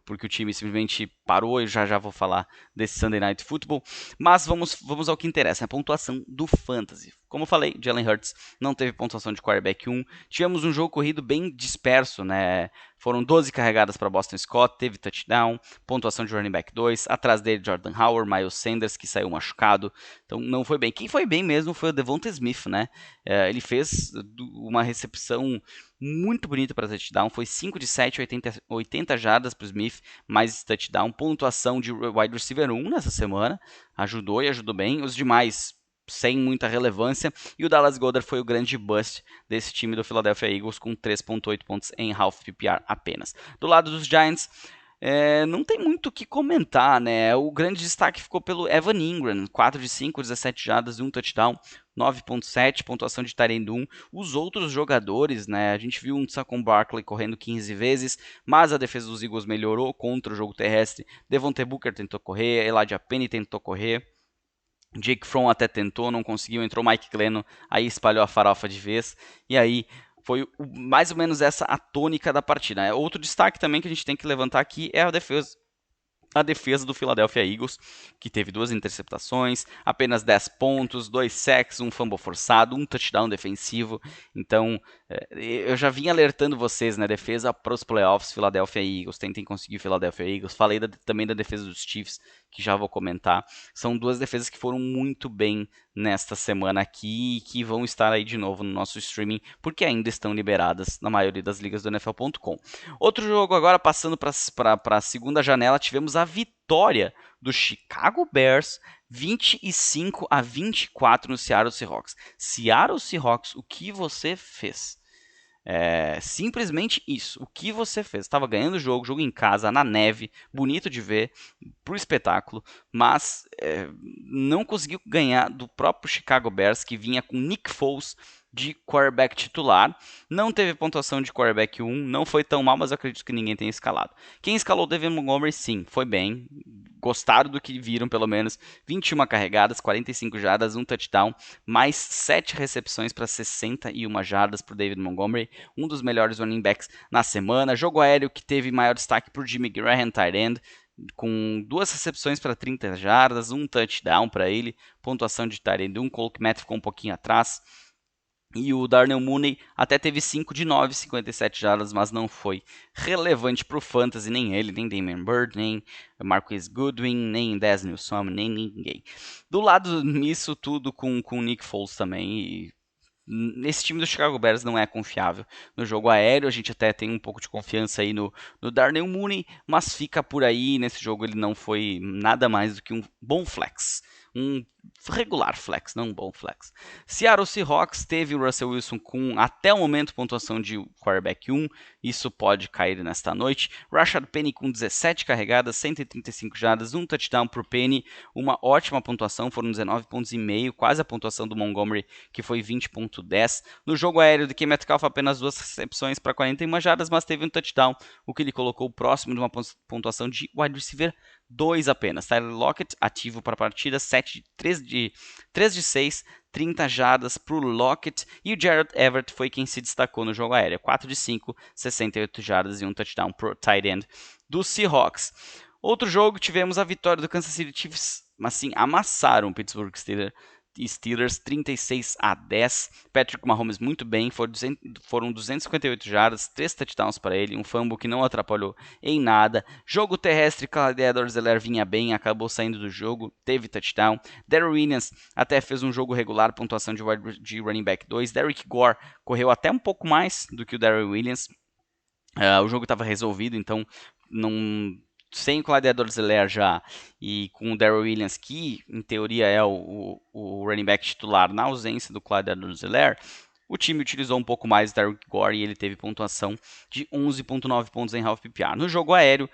porque o time simplesmente parou. Eu já vou falar desse Sunday Night Football, mas vamos ao que interessa, a pontuação do Fantasy. Como eu falei, Jalen Hurts não teve pontuação de quarterback 1, tivemos um jogo corrido bem disperso, né? Foram 12 carregadas para Boston Scott, teve touchdown, pontuação de running back 2, atrás dele Jordan Howard, Miles Sanders, que saiu machucado, então não foi bem. Quem foi bem mesmo foi o Devonta Smith, né? Ele fez uma recepção muito bonita para touchdown, foi 5 de 7, 80 jardas para o Smith, mais touchdown, pontuação de wide receiver 1 nessa semana, ajudou e ajudou bem. Os demais sem muita relevância, e o Dallas Goedert foi o grande bust desse time do Philadelphia Eagles, com 3.8 pontos em half PPR apenas. Do lado dos Giants, não tem muito o que comentar, né? O grande destaque ficou pelo Evan Ingram, 4 de 5, 17 jardas e um touchdown. 9.7, pontuação de tight end 1. Os outros jogadores, né, a gente viu um Saquon Barkley correndo 15 vezes, mas a defesa dos Eagles melhorou contra o jogo terrestre. Devontae Booker tentou correr, Elijah Penny tentou correr, Jake Fromm até tentou, não conseguiu, entrou Mike Glennon, aí espalhou a farofa de vez, e aí foi mais ou menos essa a tônica da partida. Outro destaque também que a gente tem que levantar aqui é a defesa do Philadelphia Eagles, que teve 2 interceptações, apenas 10 pontos, 2 sacks, um fumble forçado, um touchdown defensivo. Então, eu já vim alertando vocês, né, defesa para os playoffs, Philadelphia Eagles, tentem conseguir Philadelphia Eagles. Falei também da defesa dos Chiefs, que já vou comentar. São 2 defesas que foram muito bem nesta semana aqui e que vão estar aí de novo no nosso streaming, porque ainda estão liberadas na maioria das ligas do NFL.com. Outro jogo agora, passando para a segunda janela, tivemos a vitória do Chicago Bears 25-24 no Seattle Seahawks. Seattle Seahawks, o que você fez? Simplesmente isso. O que você fez? Estava ganhando o jogo em casa, na neve, bonito de ver, pro espetáculo, mas não conseguiu ganhar do próprio Chicago Bears, que vinha com Nick Foles de quarterback titular. Não teve pontuação de quarterback 1, não foi tão mal, mas eu acredito que ninguém tenha escalado. Quem escalou David Montgomery, sim, foi bem. Gostaram do que viram, pelo menos. 21 carregadas, 45 jardas, um touchdown, mais 7 recepções para 61 jardas para o David Montgomery, um dos melhores running backs na semana. Jogo aéreo que teve maior destaque para o Jimmy Graham, tight end, com 2 recepções para 30 jardas, um touchdown para ele, pontuação de tight end 1, Cole Kmet ficou um pouquinho atrás. E o Darnell Mooney até teve 5 de 9, 57 jardas, mas não foi relevante para o Fantasy, nem ele, nem Damian Bird, nem Marquise Goodwin, nem Dez Newsome, nem ninguém. Do lado nisso tudo com o Nick Foles também. E esse time do Chicago Bears não é confiável. No jogo aéreo, a gente até tem um pouco de confiança aí no Darnell Mooney, mas fica por aí. Nesse jogo ele não foi nada mais do que um bom flex. Um regular flex, não um bom flex. Seattle Seahawks teve o Russell Wilson com, até o momento, pontuação de quarterback 1. Isso pode cair nesta noite. Rashad Penny com 17 carregadas, 135 jardas, um touchdown por Penny. Uma ótima pontuação, foram 19 pontos e meio, quase a pontuação do Montgomery, que foi 20.10. No jogo aéreo, DK Metcalf apenas 2 recepções para 41 jardas, mas teve um touchdown, o que ele colocou próximo de uma pontuação de wide receiver 2 apenas. Tyler Lockett ativo para a partida, 3 de 6, 30 jardas para o Lockett. E o Gerald Everett foi quem se destacou no jogo aéreo. 4 de 5, 68 jardas e um touchdown para o tight end do Seahawks. Outro jogo, tivemos a vitória do Kansas City Chiefs, mas sim, amassaram o Pittsburgh Steelers 36-10. Patrick Mahomes muito bem, foram 258 jardas, 3 touchdowns para ele, um fumble que não atrapalhou em nada. Jogo terrestre, Clyde Edwards-Helaire vinha bem, acabou saindo do jogo, teve touchdown. Darrell Williams até fez um jogo regular, pontuação de running back 2. Derrick Gore correu até um pouco mais do que o Darrell Williams. O jogo estava resolvido, então não... Sem o Clyde Edwards-Helaire já e com o Darrell Williams, que em teoria é o running back titular, na ausência do Clyde Edwards-Helaire, o time utilizou um pouco mais o Derrick Gore e ele teve pontuação de 11.9 pontos em half PPR. No jogo aéreo,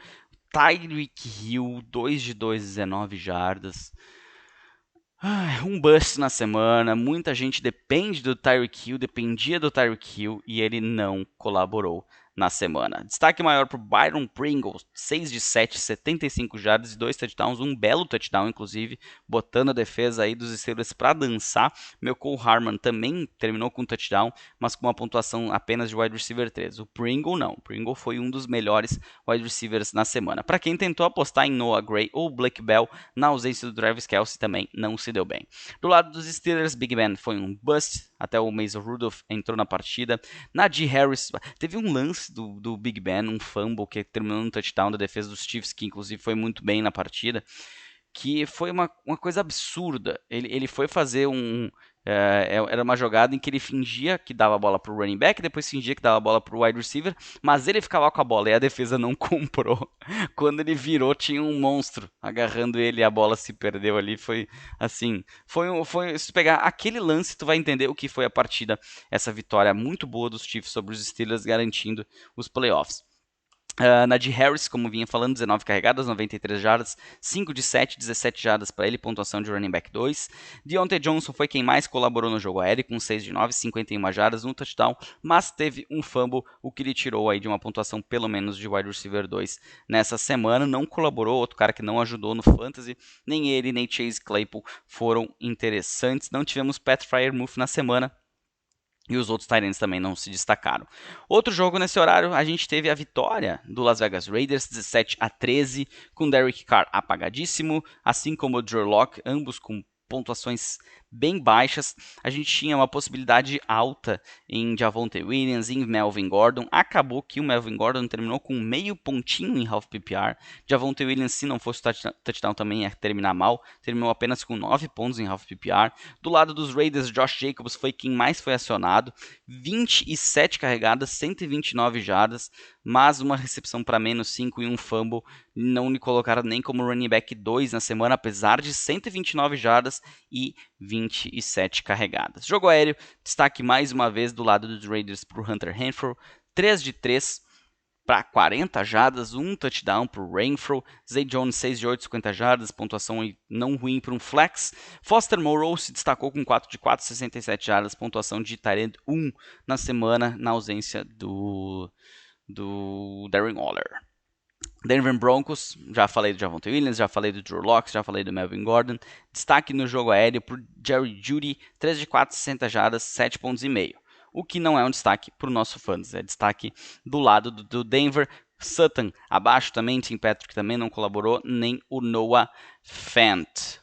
Tyreek Hill, 2 de 2, 19 jardas. Um bust na semana, muita gente depende do Tyreek Hill, dependia do Tyreek Hill e ele não colaborou na semana. Destaque maior para o Byron Pringle, 6 de 7, 75 jardas e 2 touchdowns, um belo touchdown, inclusive, botando a defesa aí dos Steelers para dançar. Meu Cole Harman também terminou com um touchdown, mas com uma pontuação apenas de wide receiver 3. O Pringle não, o Pringle foi um dos melhores wide receivers na semana. Para quem tentou apostar em Noah Gray ou Blake Bell, na ausência do Travis Kelce também não se deu bem. Do lado dos Steelers, Big Ben foi um bust, até o Mason Rudolph entrou na partida. Najee Harris, teve um lance do Big Ben, um fumble que terminou no touchdown da defesa dos Chiefs, que inclusive foi muito bem na partida, que foi uma coisa absurda. Ele foi fazer era uma jogada em que ele fingia que dava a bola para o running back, depois fingia que dava a bola para o wide receiver, mas ele ficava com a bola e a defesa não comprou. Quando ele virou, tinha um monstro agarrando ele e a bola se perdeu ali. Foi assim, se pegar aquele lance, tu vai entender o que foi a partida, essa vitória muito boa dos Chiefs sobre os Steelers, garantindo os playoffs. Najee Harris, como vinha falando, 19 carregadas, 93 jardas, 5 de 7, 17 jardas para ele, pontuação de running back 2. Deontay Johnson foi quem mais colaborou no jogo aéreo, com 6 de 9, 51 jardas, um touchdown, mas teve um fumble, o que lhe tirou aí de uma pontuação pelo menos de wide receiver 2 nessa semana. Não colaborou, outro cara que não ajudou no fantasy, nem ele, nem Chase Claypool foram interessantes. Não tivemos Pat Freiermuth na semana, e os outros tight ends também não se destacaram. Outro jogo nesse horário, a gente teve a vitória do Las Vegas Raiders, 17-13, com Derek Carr apagadíssimo, assim como o Drew Lock, ambos com pontuações bem baixas. A gente tinha uma possibilidade alta em Javonte Williams, em Melvin Gordon. Acabou que o Melvin Gordon terminou com meio pontinho em half PPR. Javonte Williams, se não fosse touchdown, também ia terminar mal. Terminou apenas com 9 pontos em half PPR. Do lado dos Raiders, Josh Jacobs foi quem mais foi acionado. 27 carregadas, 129 jardas, mas uma recepção para menos 5 e um fumble. Não lhe colocaram nem como running back 2 na semana, apesar de 129 jardas e 27 carregadas. Jogo aéreo, destaque mais uma vez do lado dos Raiders para o Hunter Renfrow, 3 de 3 para 40 jardas, um touchdown para o Renfrow. Zay Jones, 6 de 8, 50 jardas, pontuação não ruim para um flex. Foster Moreau se destacou com 4 de 4, 67 jardas, pontuação de tight end 1 na semana, na ausência do Darren Waller. Denver Broncos, já falei do Javonte Williams, já falei do Drew Lock, já falei do Melvin Gordon. Destaque no jogo aéreo para Jerry Jeudy, 3 de 4, 60 jardas, 7 pontos e meio. O que não é um destaque para o nosso fãs, é destaque do lado do Denver. Sutton abaixo também, Tim Patrick também não colaborou, nem o Noah Fant.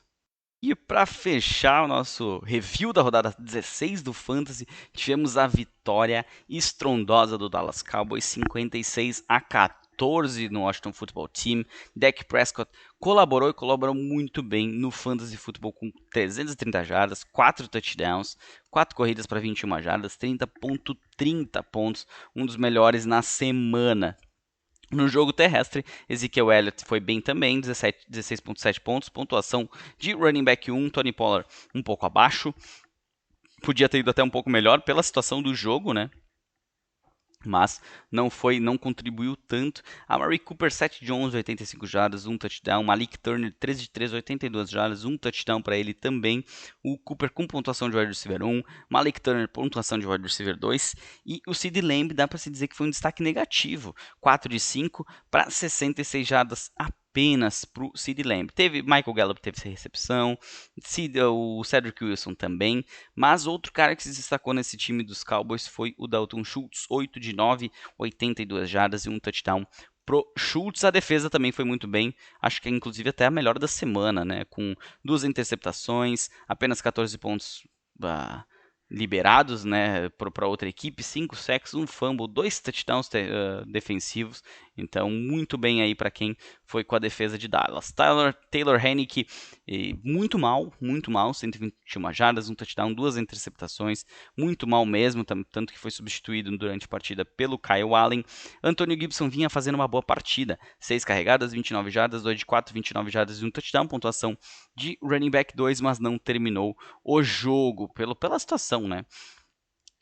E para fechar o nosso review da rodada 16 do Fantasy, tivemos a vitória estrondosa do Dallas Cowboys, 56-14 no Washington Football Team. Dak Prescott colaborou muito bem no Fantasy Football com 330 jardas, 4 touchdowns, 4 corridas para 21 jardas, 30.30 pontos, um dos melhores na semana. No jogo terrestre, Ezekiel Elliott foi bem também, 16.7 pontos, pontuação de running back 1, Tony Pollard um pouco abaixo, podia ter ido até um pouco melhor pela situação do jogo, né? Mas não contribuiu tanto. A Amari Cooper, 7 de 11, 85 jardas, um touchdown. Malik Turner, 13 de 13, 82 jardas, um touchdown para ele também. O Cooper com pontuação de wide receiver 1, Malik Turner pontuação de wide receiver 2. E o CeeDee Lamb dá para se dizer que foi um destaque negativo, 4 de 5 para 66 jardas apenas para o CeeDee Lamb. Michael Gallup teve essa recepção, o Cedric Wilson também, mas outro cara que se destacou nesse time dos Cowboys foi o Dalton Schultz, 8 de 9, 82 jardas e um touchdown pro Schultz. A defesa também foi muito bem, acho que é inclusive até a melhor da semana, né? Com 2 interceptações, apenas 14 pontos liberados, né, para outra equipe, 5 sacks, um fumble, 2 touchdowns defensivos. Então, muito bem aí para quem foi com a defesa de Dallas. Taylor Heinicke, muito mal, 121 jardas, um touchdown, 2 interceptações, muito mal mesmo, tanto que foi substituído durante a partida pelo Kyle Allen. Antonio Gibson vinha fazendo uma boa partida, 6 carregadas, 29 jardas, 2 de 4, 29 jardas e um touchdown, pontuação de running back 2, mas não terminou o jogo pela situação, né?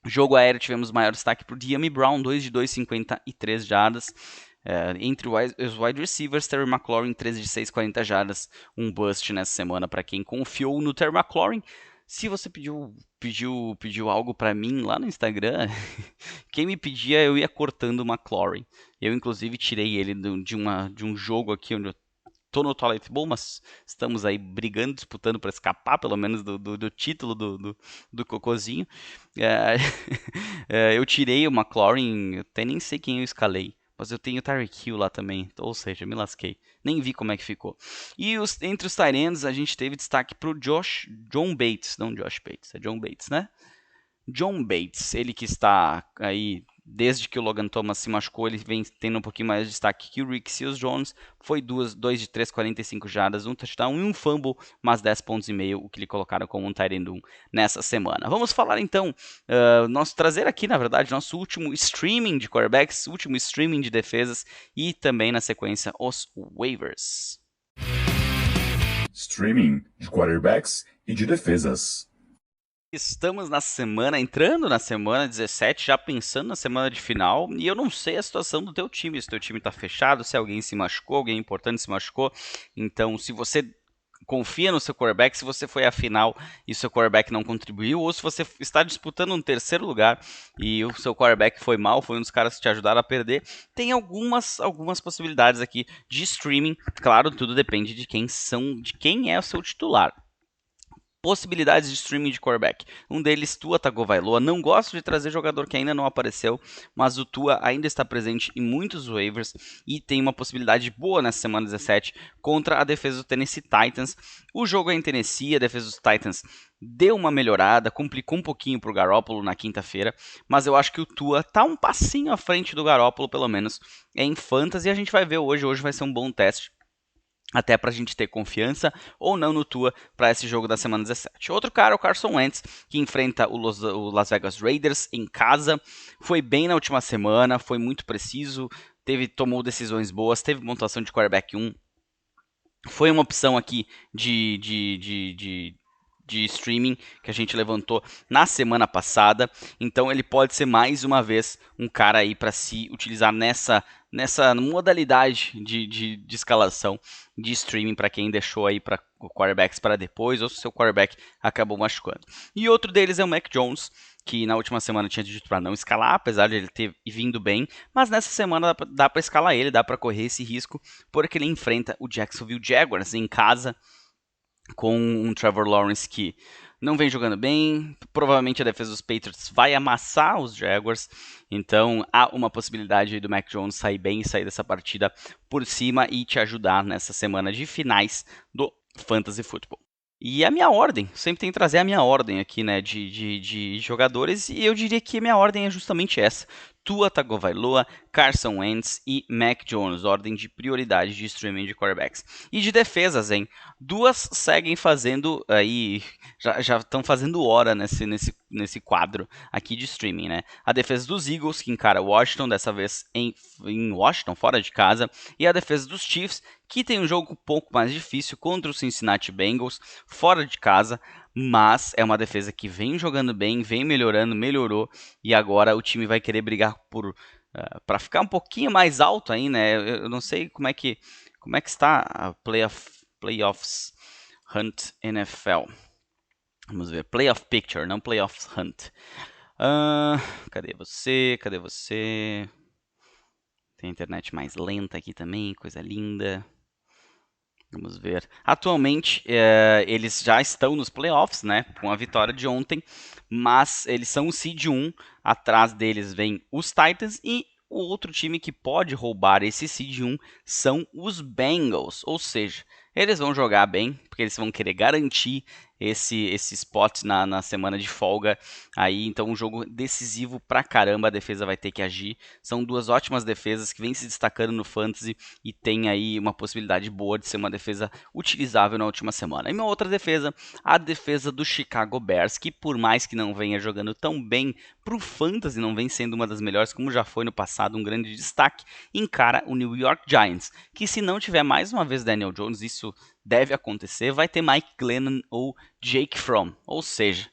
Jogo aéreo, tivemos maior destaque para o Dyami Brown, 2 de 2, 53 jardas. Entre os wide receivers, Terry McLaurin, 13 de 6, 40 jardas, um bust nessa semana para quem confiou no Terry McLaurin. Se você pediu algo para mim lá no Instagram, quem me pedia eu ia cortando o McLaurin. Eu inclusive tirei ele de um jogo aqui onde eu tô no Toilet Bowl, mas estamos aí brigando, disputando para escapar pelo menos do título do Cocôzinho. Eu tirei o McLaurin, até nem sei quem eu escalei, mas eu tenho o Tyreek Hill lá também, ou seja, me lasquei. Nem vi como é que ficou. E entre os tight ends, a gente teve destaque pro John Bates, não Josh Bates, é John Bates, né? John Bates, ele que está aí desde que o Logan Thomas se machucou, ele vem tendo um pouquinho mais de destaque que o Rick Seals-Jones. Foi 2 de 3, 45 jardas, um touchdown e um fumble, mas 10 pontos e meio, o que lhe colocaram como um tight end 1 nessa semana. Vamos falar então, trazer aqui, na verdade, nosso último streaming de quarterbacks, último streaming de defesas e também, na sequência, os waivers. Streaming de quarterbacks e de defesas. Estamos na semana, entrando na semana 17, já pensando na semana de final, e eu não sei a situação do teu time, se teu time tá fechado, se alguém se machucou, alguém importante se machucou. Então, se você confia no seu quarterback, se você foi à final e seu quarterback não contribuiu, ou se você está disputando um terceiro lugar e o seu quarterback foi mal, foi um dos caras que te ajudaram a perder, tem algumas possibilidades aqui de streaming. Claro, tudo depende de quem é o seu titular. Possibilidades de streaming de quarterback. Um deles, Tua Tagovailoa. Não gosto de trazer jogador que ainda não apareceu, mas o Tua ainda está presente em muitos waivers e tem uma possibilidade boa nessa semana 17 contra a defesa do Tennessee Titans. O jogo é em Tennessee, a defesa dos Titans deu uma melhorada, complicou um pouquinho para o Garoppolo na quinta-feira, mas eu acho que o Tua está um passinho à frente do Garoppolo, pelo menos em fantasy, e a gente vai ver hoje vai ser um bom teste. Até para a gente ter confiança ou não no Tua para esse jogo da semana 17. Outro cara é o Carson Wentz, que enfrenta o Las Vegas Raiders em casa. Foi bem na última semana, foi muito preciso, tomou decisões boas, teve pontuação de quarterback 1. Foi uma opção aqui de streaming que a gente levantou na semana passada. Então ele pode ser mais uma vez um cara aí para se utilizar nessa modalidade de escalação de streaming para quem deixou aí para quarterbacks para depois ou se seu quarterback acabou machucando. E outro deles é o Mac Jones, que na última semana tinha dito para não escalar, apesar de ele ter vindo bem, mas nessa semana dá para escalar ele, dá para correr esse risco, porque ele enfrenta o Jacksonville Jaguars em casa, com um Trevor Lawrence que não vem jogando bem, provavelmente a defesa dos Patriots vai amassar os Jaguars, então há uma possibilidade do Mac Jones sair bem e sair dessa partida por cima e te ajudar nessa semana de finais do Fantasy Football. E a minha ordem, sempre tem que trazer a minha ordem aqui, né, de jogadores, e eu diria que a minha ordem é justamente essa. Tua Tagovailoa, Carson Wentz e Mac Jones, ordem de prioridade de streaming de quarterbacks. E de defesas, hein? Duas seguem fazendo aí, já estão fazendo hora nesse quadro aqui de streaming, né? A defesa dos Eagles, que encara Washington, dessa vez em Washington, fora de casa, e a defesa dos Chiefs, que tem um jogo um pouco mais difícil contra o Cincinnati Bengals, fora de casa, mas é uma defesa que vem jogando bem, vem melhorando, melhorou, e agora o time vai querer brigar para ficar um pouquinho mais alto aí, né? Eu não sei como é que está a Playoffs Hunt NFL. Vamos ver, Playoff Picture, não Playoffs Hunt. Cadê você? Tem a internet mais lenta aqui também, coisa linda. Vamos ver. Atualmente, eles já estão nos playoffs, né? Com a vitória de ontem. Mas eles são o seed 1. Atrás deles vem os Titans. E o outro time que pode roubar esse seed 1 são os Bengals. Ou seja, eles vão jogar bem, porque eles vão querer garantir esse spot na semana de folga. Aí, então, um jogo decisivo pra caramba, a defesa vai ter que agir. São duas ótimas defesas que vêm se destacando no Fantasy e tem aí uma possibilidade boa de ser uma defesa utilizável na última semana. E uma outra defesa, a defesa do Chicago Bears, que por mais que não venha jogando tão bem pro Fantasy, não vem sendo uma das melhores, como já foi no passado, um grande destaque, encara o New York Giants, que se não tiver mais uma vez Daniel Jones, isso deve acontecer, vai ter Mike Glennon ou Jake Fromm, ou seja,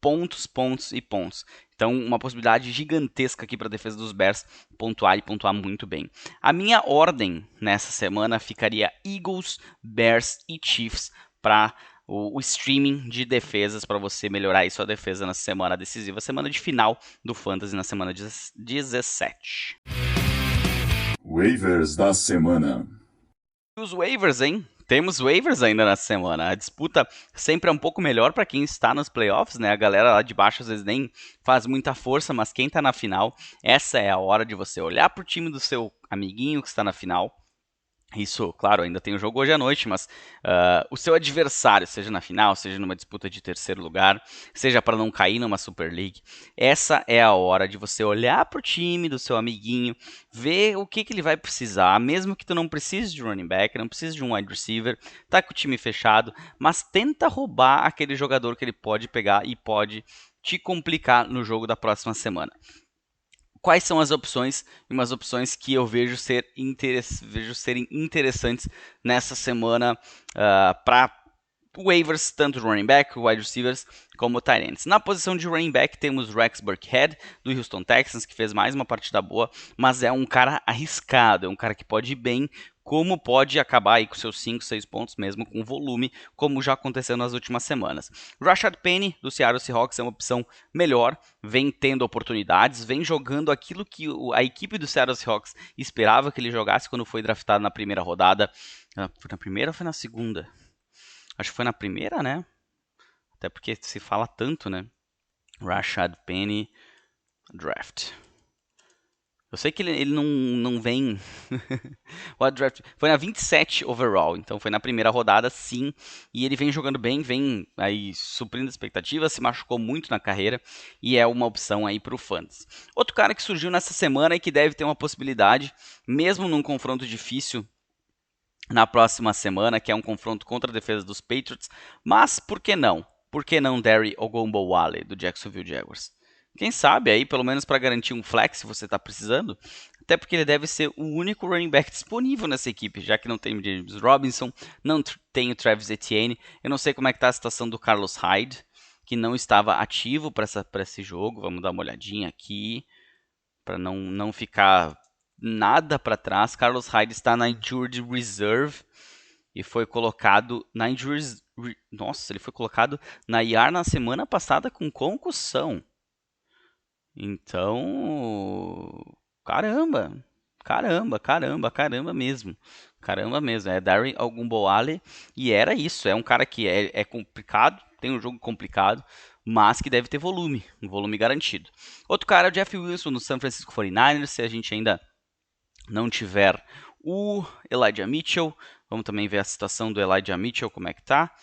pontos e pontos. Então, uma possibilidade gigantesca aqui para a defesa dos Bears pontuar e pontuar muito bem. A minha ordem nessa semana ficaria Eagles, Bears e Chiefs para o streaming de defesas para você melhorar aí sua defesa na semana decisiva, semana de final do Fantasy na semana 17. Waivers da semana. Os waivers, hein? Temos waivers ainda na semana. A disputa sempre é um pouco melhor para quem está nos playoffs, né? A galera lá de baixo às vezes nem faz muita força, mas quem está na final, essa é a hora de você olhar para o time do seu amiguinho que está na final. Isso, claro, ainda tem o jogo hoje à noite, mas o seu adversário, seja na final, seja numa disputa de terceiro lugar, seja para não cair numa Super League, essa é a hora de você olhar para o time do seu amiguinho, ver o que ele vai precisar, mesmo que tu não precise de running back, não precise de um wide receiver, tá com o time fechado, mas tenta roubar aquele jogador que ele pode pegar e pode te complicar no jogo da próxima semana. Quais são as opções, umas opções que eu vejo serem interessantes nessa semana para waivers, tanto running back, wide receivers, como tight ends. Na posição de running back temos Rex Burkhead, do Houston Texans, que fez mais uma partida boa, mas é um cara arriscado, é um cara que pode ir bem, como pode acabar aí com seus 5, 6 pontos mesmo com volume, como já aconteceu nas últimas semanas. Rashad Penny, do Seattle Seahawks, é uma opção melhor, vem tendo oportunidades, vem jogando aquilo que a equipe do Seattle Seahawks esperava que ele jogasse quando foi draftado na primeira rodada. Foi na primeira ou foi na segunda? Acho que foi na primeira, né? Até porque se fala tanto, né? Rashad Penny Draft. Eu sei que ele não vem... o draft foi na 27 overall, então foi na primeira rodada, sim. E ele vem jogando bem, vem aí suprindo expectativas, se machucou muito na carreira e é uma opção aí para o Fantasy. Outro cara que surgiu nessa semana e que deve ter uma possibilidade, mesmo num confronto difícil na próxima semana, que é um confronto contra a defesa dos Patriots, mas por que não? Por que não Dare Ogunbowale, do Jacksonville Jaguars? Quem sabe aí, pelo menos para garantir um flex, se você está precisando, até porque ele deve ser o único running back disponível nessa equipe, já que não tem o James Robinson, não tem o Travis Etienne, eu não sei como é que está a situação do Carlos Hyde, que não estava ativo para esse jogo, vamos dar uma olhadinha aqui, para não ficar nada para trás. Carlos Hyde está na Injured Reserve e foi colocado na Injured... Nossa, ele foi colocado na IR na semana passada com concussão. Então, caramba mesmo. Caramba mesmo. É Dare Ogunbowale e era isso. É um cara que é complicado, tem um jogo complicado, mas que deve ter volume, um volume garantido. Outro cara é o Jeff Wilson no San Francisco 49ers, se a gente ainda não tiver o Elijah Mitchell. Vamos também ver a situação do Elijah Mitchell, como é que tá.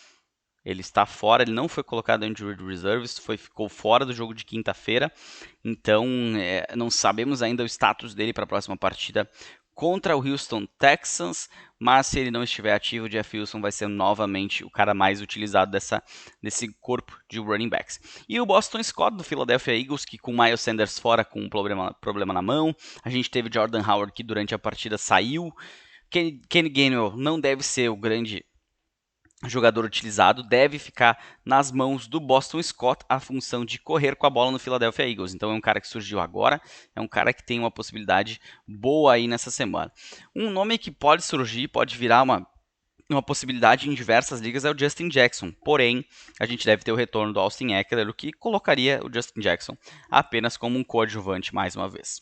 Ele está fora, ele não foi colocado em Injured Reserves, ficou fora do jogo de quinta-feira. Então, não sabemos ainda o status dele para a próxima partida contra o Houston Texans, mas se ele não estiver ativo, o Jeff Wilson vai ser novamente o cara mais utilizado desse corpo de running backs. E o Boston Scott, do Philadelphia Eagles, que com Miles Sanders fora, com um problema na mão. A gente teve Jordan Howard, que durante a partida saiu. Kenny Gainwell não deve ser o grande jogador utilizado, deve ficar nas mãos do Boston Scott a função de correr com a bola no Philadelphia Eagles. Então é um cara que surgiu agora, é um cara que tem uma possibilidade boa aí nessa semana. Um nome que pode surgir, pode virar uma possibilidade em diversas ligas é o Justin Jackson. Porém, a gente deve ter o retorno do Austin Eckler, o que colocaria o Justin Jackson apenas como um coadjuvante mais uma vez.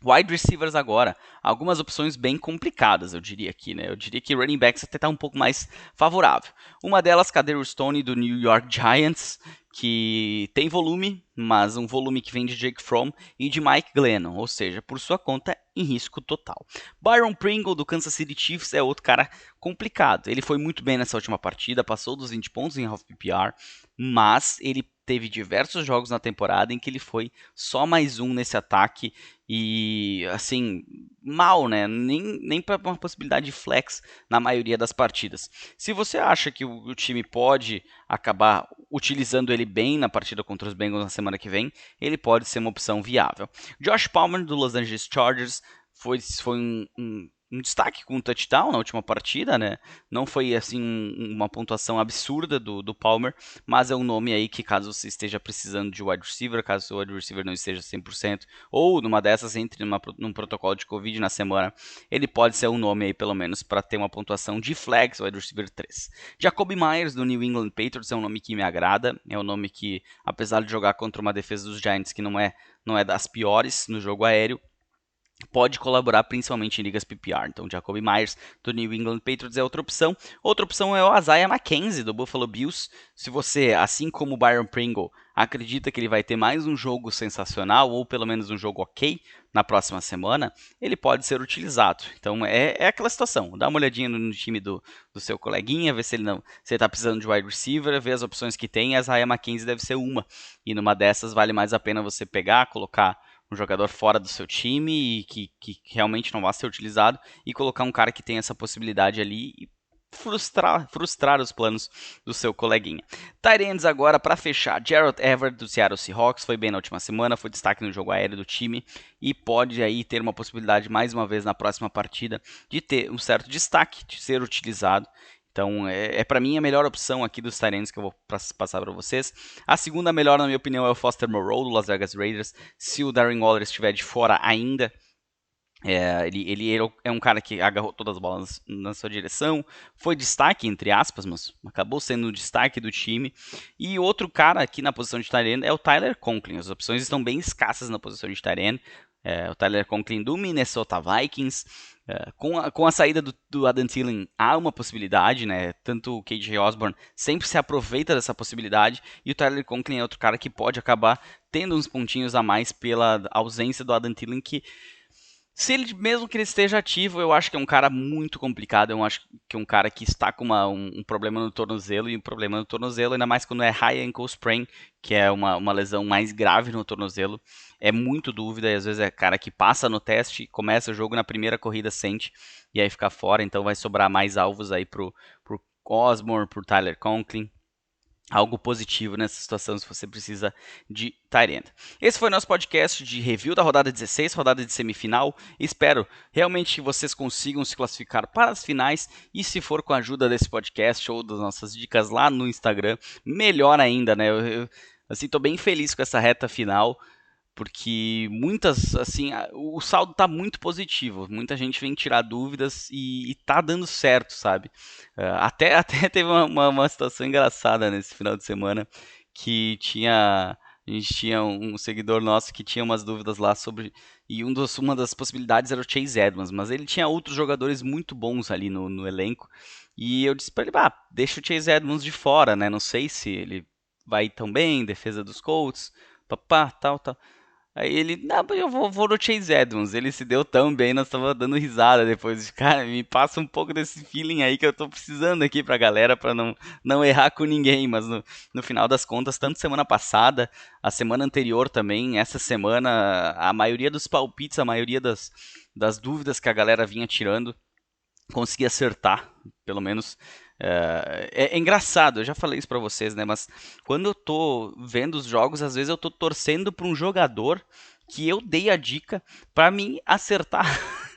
Wide receivers agora, algumas opções bem complicadas, eu diria aqui, né? Eu diria que running backs até está um pouco mais favorável. Uma delas, Kadarius Toney, do New York Giants, que tem volume, mas um volume que vem de Jake Fromm e de Mike Glennon, ou seja, por sua conta, em risco total. Byron Pringle, do Kansas City Chiefs, é outro cara complicado. Ele foi muito bem nessa última partida, passou dos 20 pontos em half PPR, mas ele teve diversos jogos na temporada em que ele foi só mais um nesse ataque e, assim, mal, né? Nem para uma possibilidade de flex na maioria das partidas. Se você acha que o time pode acabar utilizando ele bem na partida contra os Bengals na semana que vem, ele pode ser uma opção viável. Josh Palmer, do Los Angeles Chargers, foi um destaque com um touchdown na última partida, né? Não foi assim uma pontuação absurda do Palmer, mas é um nome aí que, caso você esteja precisando de wide receiver, caso o wide receiver não esteja 100%, ou numa dessas entre num protocolo de Covid na semana, ele pode ser um nome aí pelo menos para ter uma pontuação de flex wide receiver 3. Jacoby Myers, do New England Patriots, é um nome que me agrada, é um nome que, apesar de jogar contra uma defesa dos Giants que não é das piores no jogo aéreo, pode colaborar principalmente em ligas PPR. Então, Jacoby Myers, do New England Patriots, é outra opção. Outra opção é o Isaiah McKenzie, do Buffalo Bills. Se você, assim como o Byron Pringle, acredita que ele vai ter mais um jogo sensacional, ou pelo menos um jogo ok, na próxima semana, ele pode ser utilizado. Então, é aquela situação. Dá uma olhadinha no time do seu coleguinha, ver se ele está precisando de wide receiver, ver as opções que tem. A Isaiah McKenzie deve ser uma. E numa dessas, vale mais a pena você pegar, colocar um jogador fora do seu time e que realmente não vai ser utilizado e colocar um cara que tem essa possibilidade ali e frustrar os planos do seu coleguinha. Tight ends agora para fechar. Gerald Everett, do Seattle Seahawks, foi bem na última semana, foi destaque no jogo aéreo do time e pode aí ter uma possibilidade mais uma vez na próxima partida de ter um certo destaque, de ser utilizado. Então, para mim a melhor opção aqui dos tight ends que eu vou passar para vocês. A segunda melhor, na minha opinião, é o Foster Moreau, do Las Vegas Raiders. Se o Darren Waller estiver de fora ainda, ele é um cara que agarrou todas as bolas na sua direção, foi destaque, entre aspas, mas acabou sendo o destaque do time. E outro cara aqui na posição de tight end é o Tyler Conklin. As opções estão bem escassas na posição de tight end. O Tyler Conklin do Minnesota Vikings. Com a saída do Adam Thielen, há uma possibilidade, né? Tanto o KJ Osborne sempre se aproveita dessa possibilidade, e o Tyler Conklin é outro cara que pode acabar tendo uns pontinhos a mais pela ausência do Adam Thielen, que mesmo que ele esteja ativo, eu acho que é um cara muito complicado. Eu acho que é um cara que está com um problema no tornozelo, e um problema no tornozelo, ainda mais quando é high ankle sprain, que é uma lesão mais grave no tornozelo, é muito dúvida, e às vezes é cara que passa no teste, começa o jogo, na primeira corrida sente, e aí fica fora. Então vai sobrar mais alvos aí pro Osborne, pro Tyler Conklin. Algo positivo nessa situação se você precisa de tight end. Esse foi nosso podcast de review da rodada 16, rodada de semifinal. Espero realmente que vocês consigam se classificar para as finais, e se for com a ajuda desse podcast ou das nossas dicas lá no Instagram, melhor ainda, né? Eu assim, tô bem feliz com essa reta final, porque o saldo tá muito positivo, muita gente vem tirar dúvidas e tá dando certo, sabe? Até teve uma situação engraçada nesse final de semana, que a gente tinha um seguidor nosso que tinha umas dúvidas lá sobre, e uma das possibilidades era o Chase Edmonds, mas ele tinha outros jogadores muito bons ali no elenco, e eu disse pra ele, deixa o Chase Edmonds de fora, né? Não sei se ele vai tão bem, defesa dos Colts, tal. Aí ele, não, eu vou no Chase Edmonds. Ele se deu tão bem, nós tava dando risada depois. Cara, me passa um pouco desse feeling aí que eu tô precisando aqui pra galera, pra não errar com ninguém. Mas no final das contas, tanto semana passada, a semana anterior também, essa semana, a maioria dos palpites, a maioria das dúvidas que a galera vinha tirando, consegui acertar, pelo menos. É engraçado, eu já falei isso pra vocês, né? Mas quando eu tô vendo os jogos, às vezes eu tô torcendo pra um jogador que eu dei a dica pra mim acertar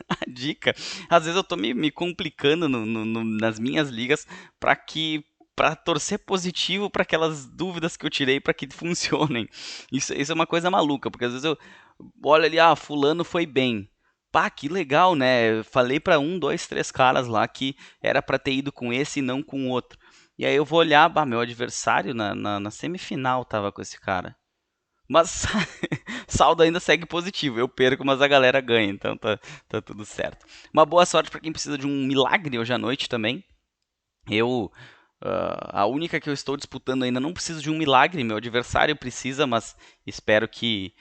a dica. Às vezes eu tô me complicando nas minhas ligas pra torcer positivo para aquelas dúvidas que eu tirei para que funcionem. Isso é uma coisa maluca, porque às vezes eu olho ali, fulano foi bem. Que legal, né? Eu falei pra 1, 2, 3 caras lá que era pra ter ido com esse e não com o outro. E aí eu vou olhar, meu adversário na semifinal tava com esse cara. Mas saldo ainda segue positivo. Eu perco, mas a galera ganha, então tá tudo certo. Uma boa sorte pra quem precisa de um milagre hoje à noite também. A única que eu estou disputando ainda não preciso de um milagre. Meu adversário precisa, mas espero que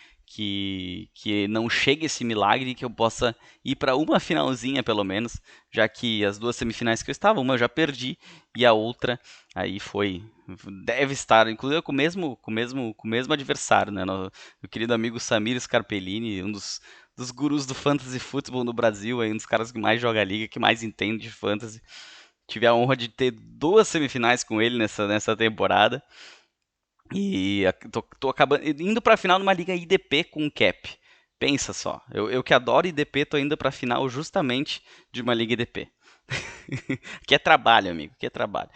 não chegue esse milagre, que eu possa ir para uma finalzinha pelo menos, já que as duas semifinais que eu estava, uma eu já perdi e a outra aí deve estar, inclusive com o mesmo adversário, né? Meu querido amigo Samir Scarpellini, um dos gurus do fantasy futebol no Brasil, aí, um dos caras que mais joga a liga, que mais entende de fantasy. Tive a honra de ter duas semifinais com ele nessa temporada. E tô acabando indo pra final numa liga IDP com o Cap. Pensa só, eu que adoro IDP, tô indo pra final justamente de uma liga IDP. Que é trabalho, amigo, que é trabalho.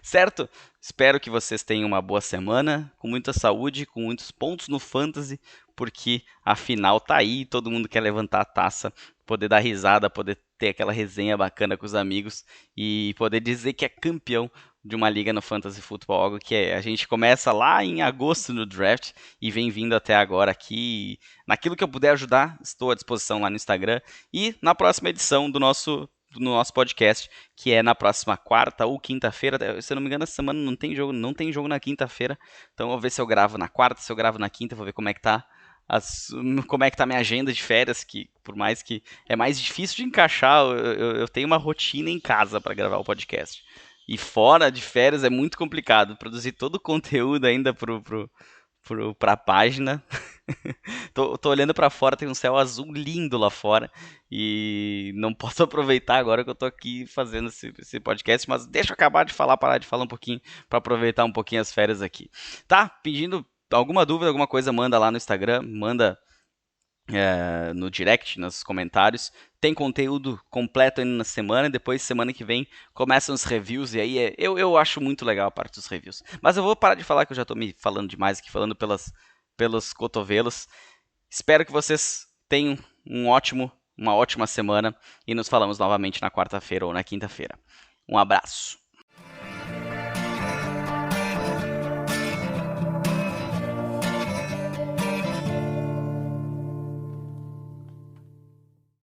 Certo? Espero que vocês tenham uma boa semana, com muita saúde, com muitos pontos no Fantasy, porque a final tá aí, todo mundo quer levantar a taça, poder dar risada, poder ter aquela resenha bacana com os amigos e poder dizer que é campeão de uma liga no Fantasy Football, algo que a gente começa lá em agosto no draft e vem vindo até agora aqui. Naquilo que eu puder ajudar, estou à disposição lá no Instagram e na próxima edição do nosso podcast, que é na próxima quarta ou quinta-feira. Se eu não me engano, essa semana não tem jogo na quinta-feira, então eu vou ver se eu gravo na quarta, se eu gravo na quinta, vou ver como é que tá a minha agenda de férias, que por mais que é mais difícil de encaixar, eu tenho uma rotina em casa para gravar o podcast. E fora de férias é muito complicado produzir todo o conteúdo ainda pra página. tô olhando pra fora, tem um céu azul lindo lá fora e não posso aproveitar agora que eu tô aqui fazendo esse podcast, mas deixa eu acabar de parar de falar um pouquinho pra aproveitar um pouquinho as férias aqui. Tá? Pedindo alguma dúvida, alguma coisa, manda lá no Instagram, manda no direct, nos comentários. Tem conteúdo completo ainda na semana, e depois, semana que vem, começam os reviews, e aí eu acho muito legal a parte dos reviews. Mas eu vou parar de falar, que eu já tô me falando demais aqui, falando pelos cotovelos. Espero que vocês tenham uma ótima semana, e nos falamos novamente na quarta-feira ou na quinta-feira. Um abraço.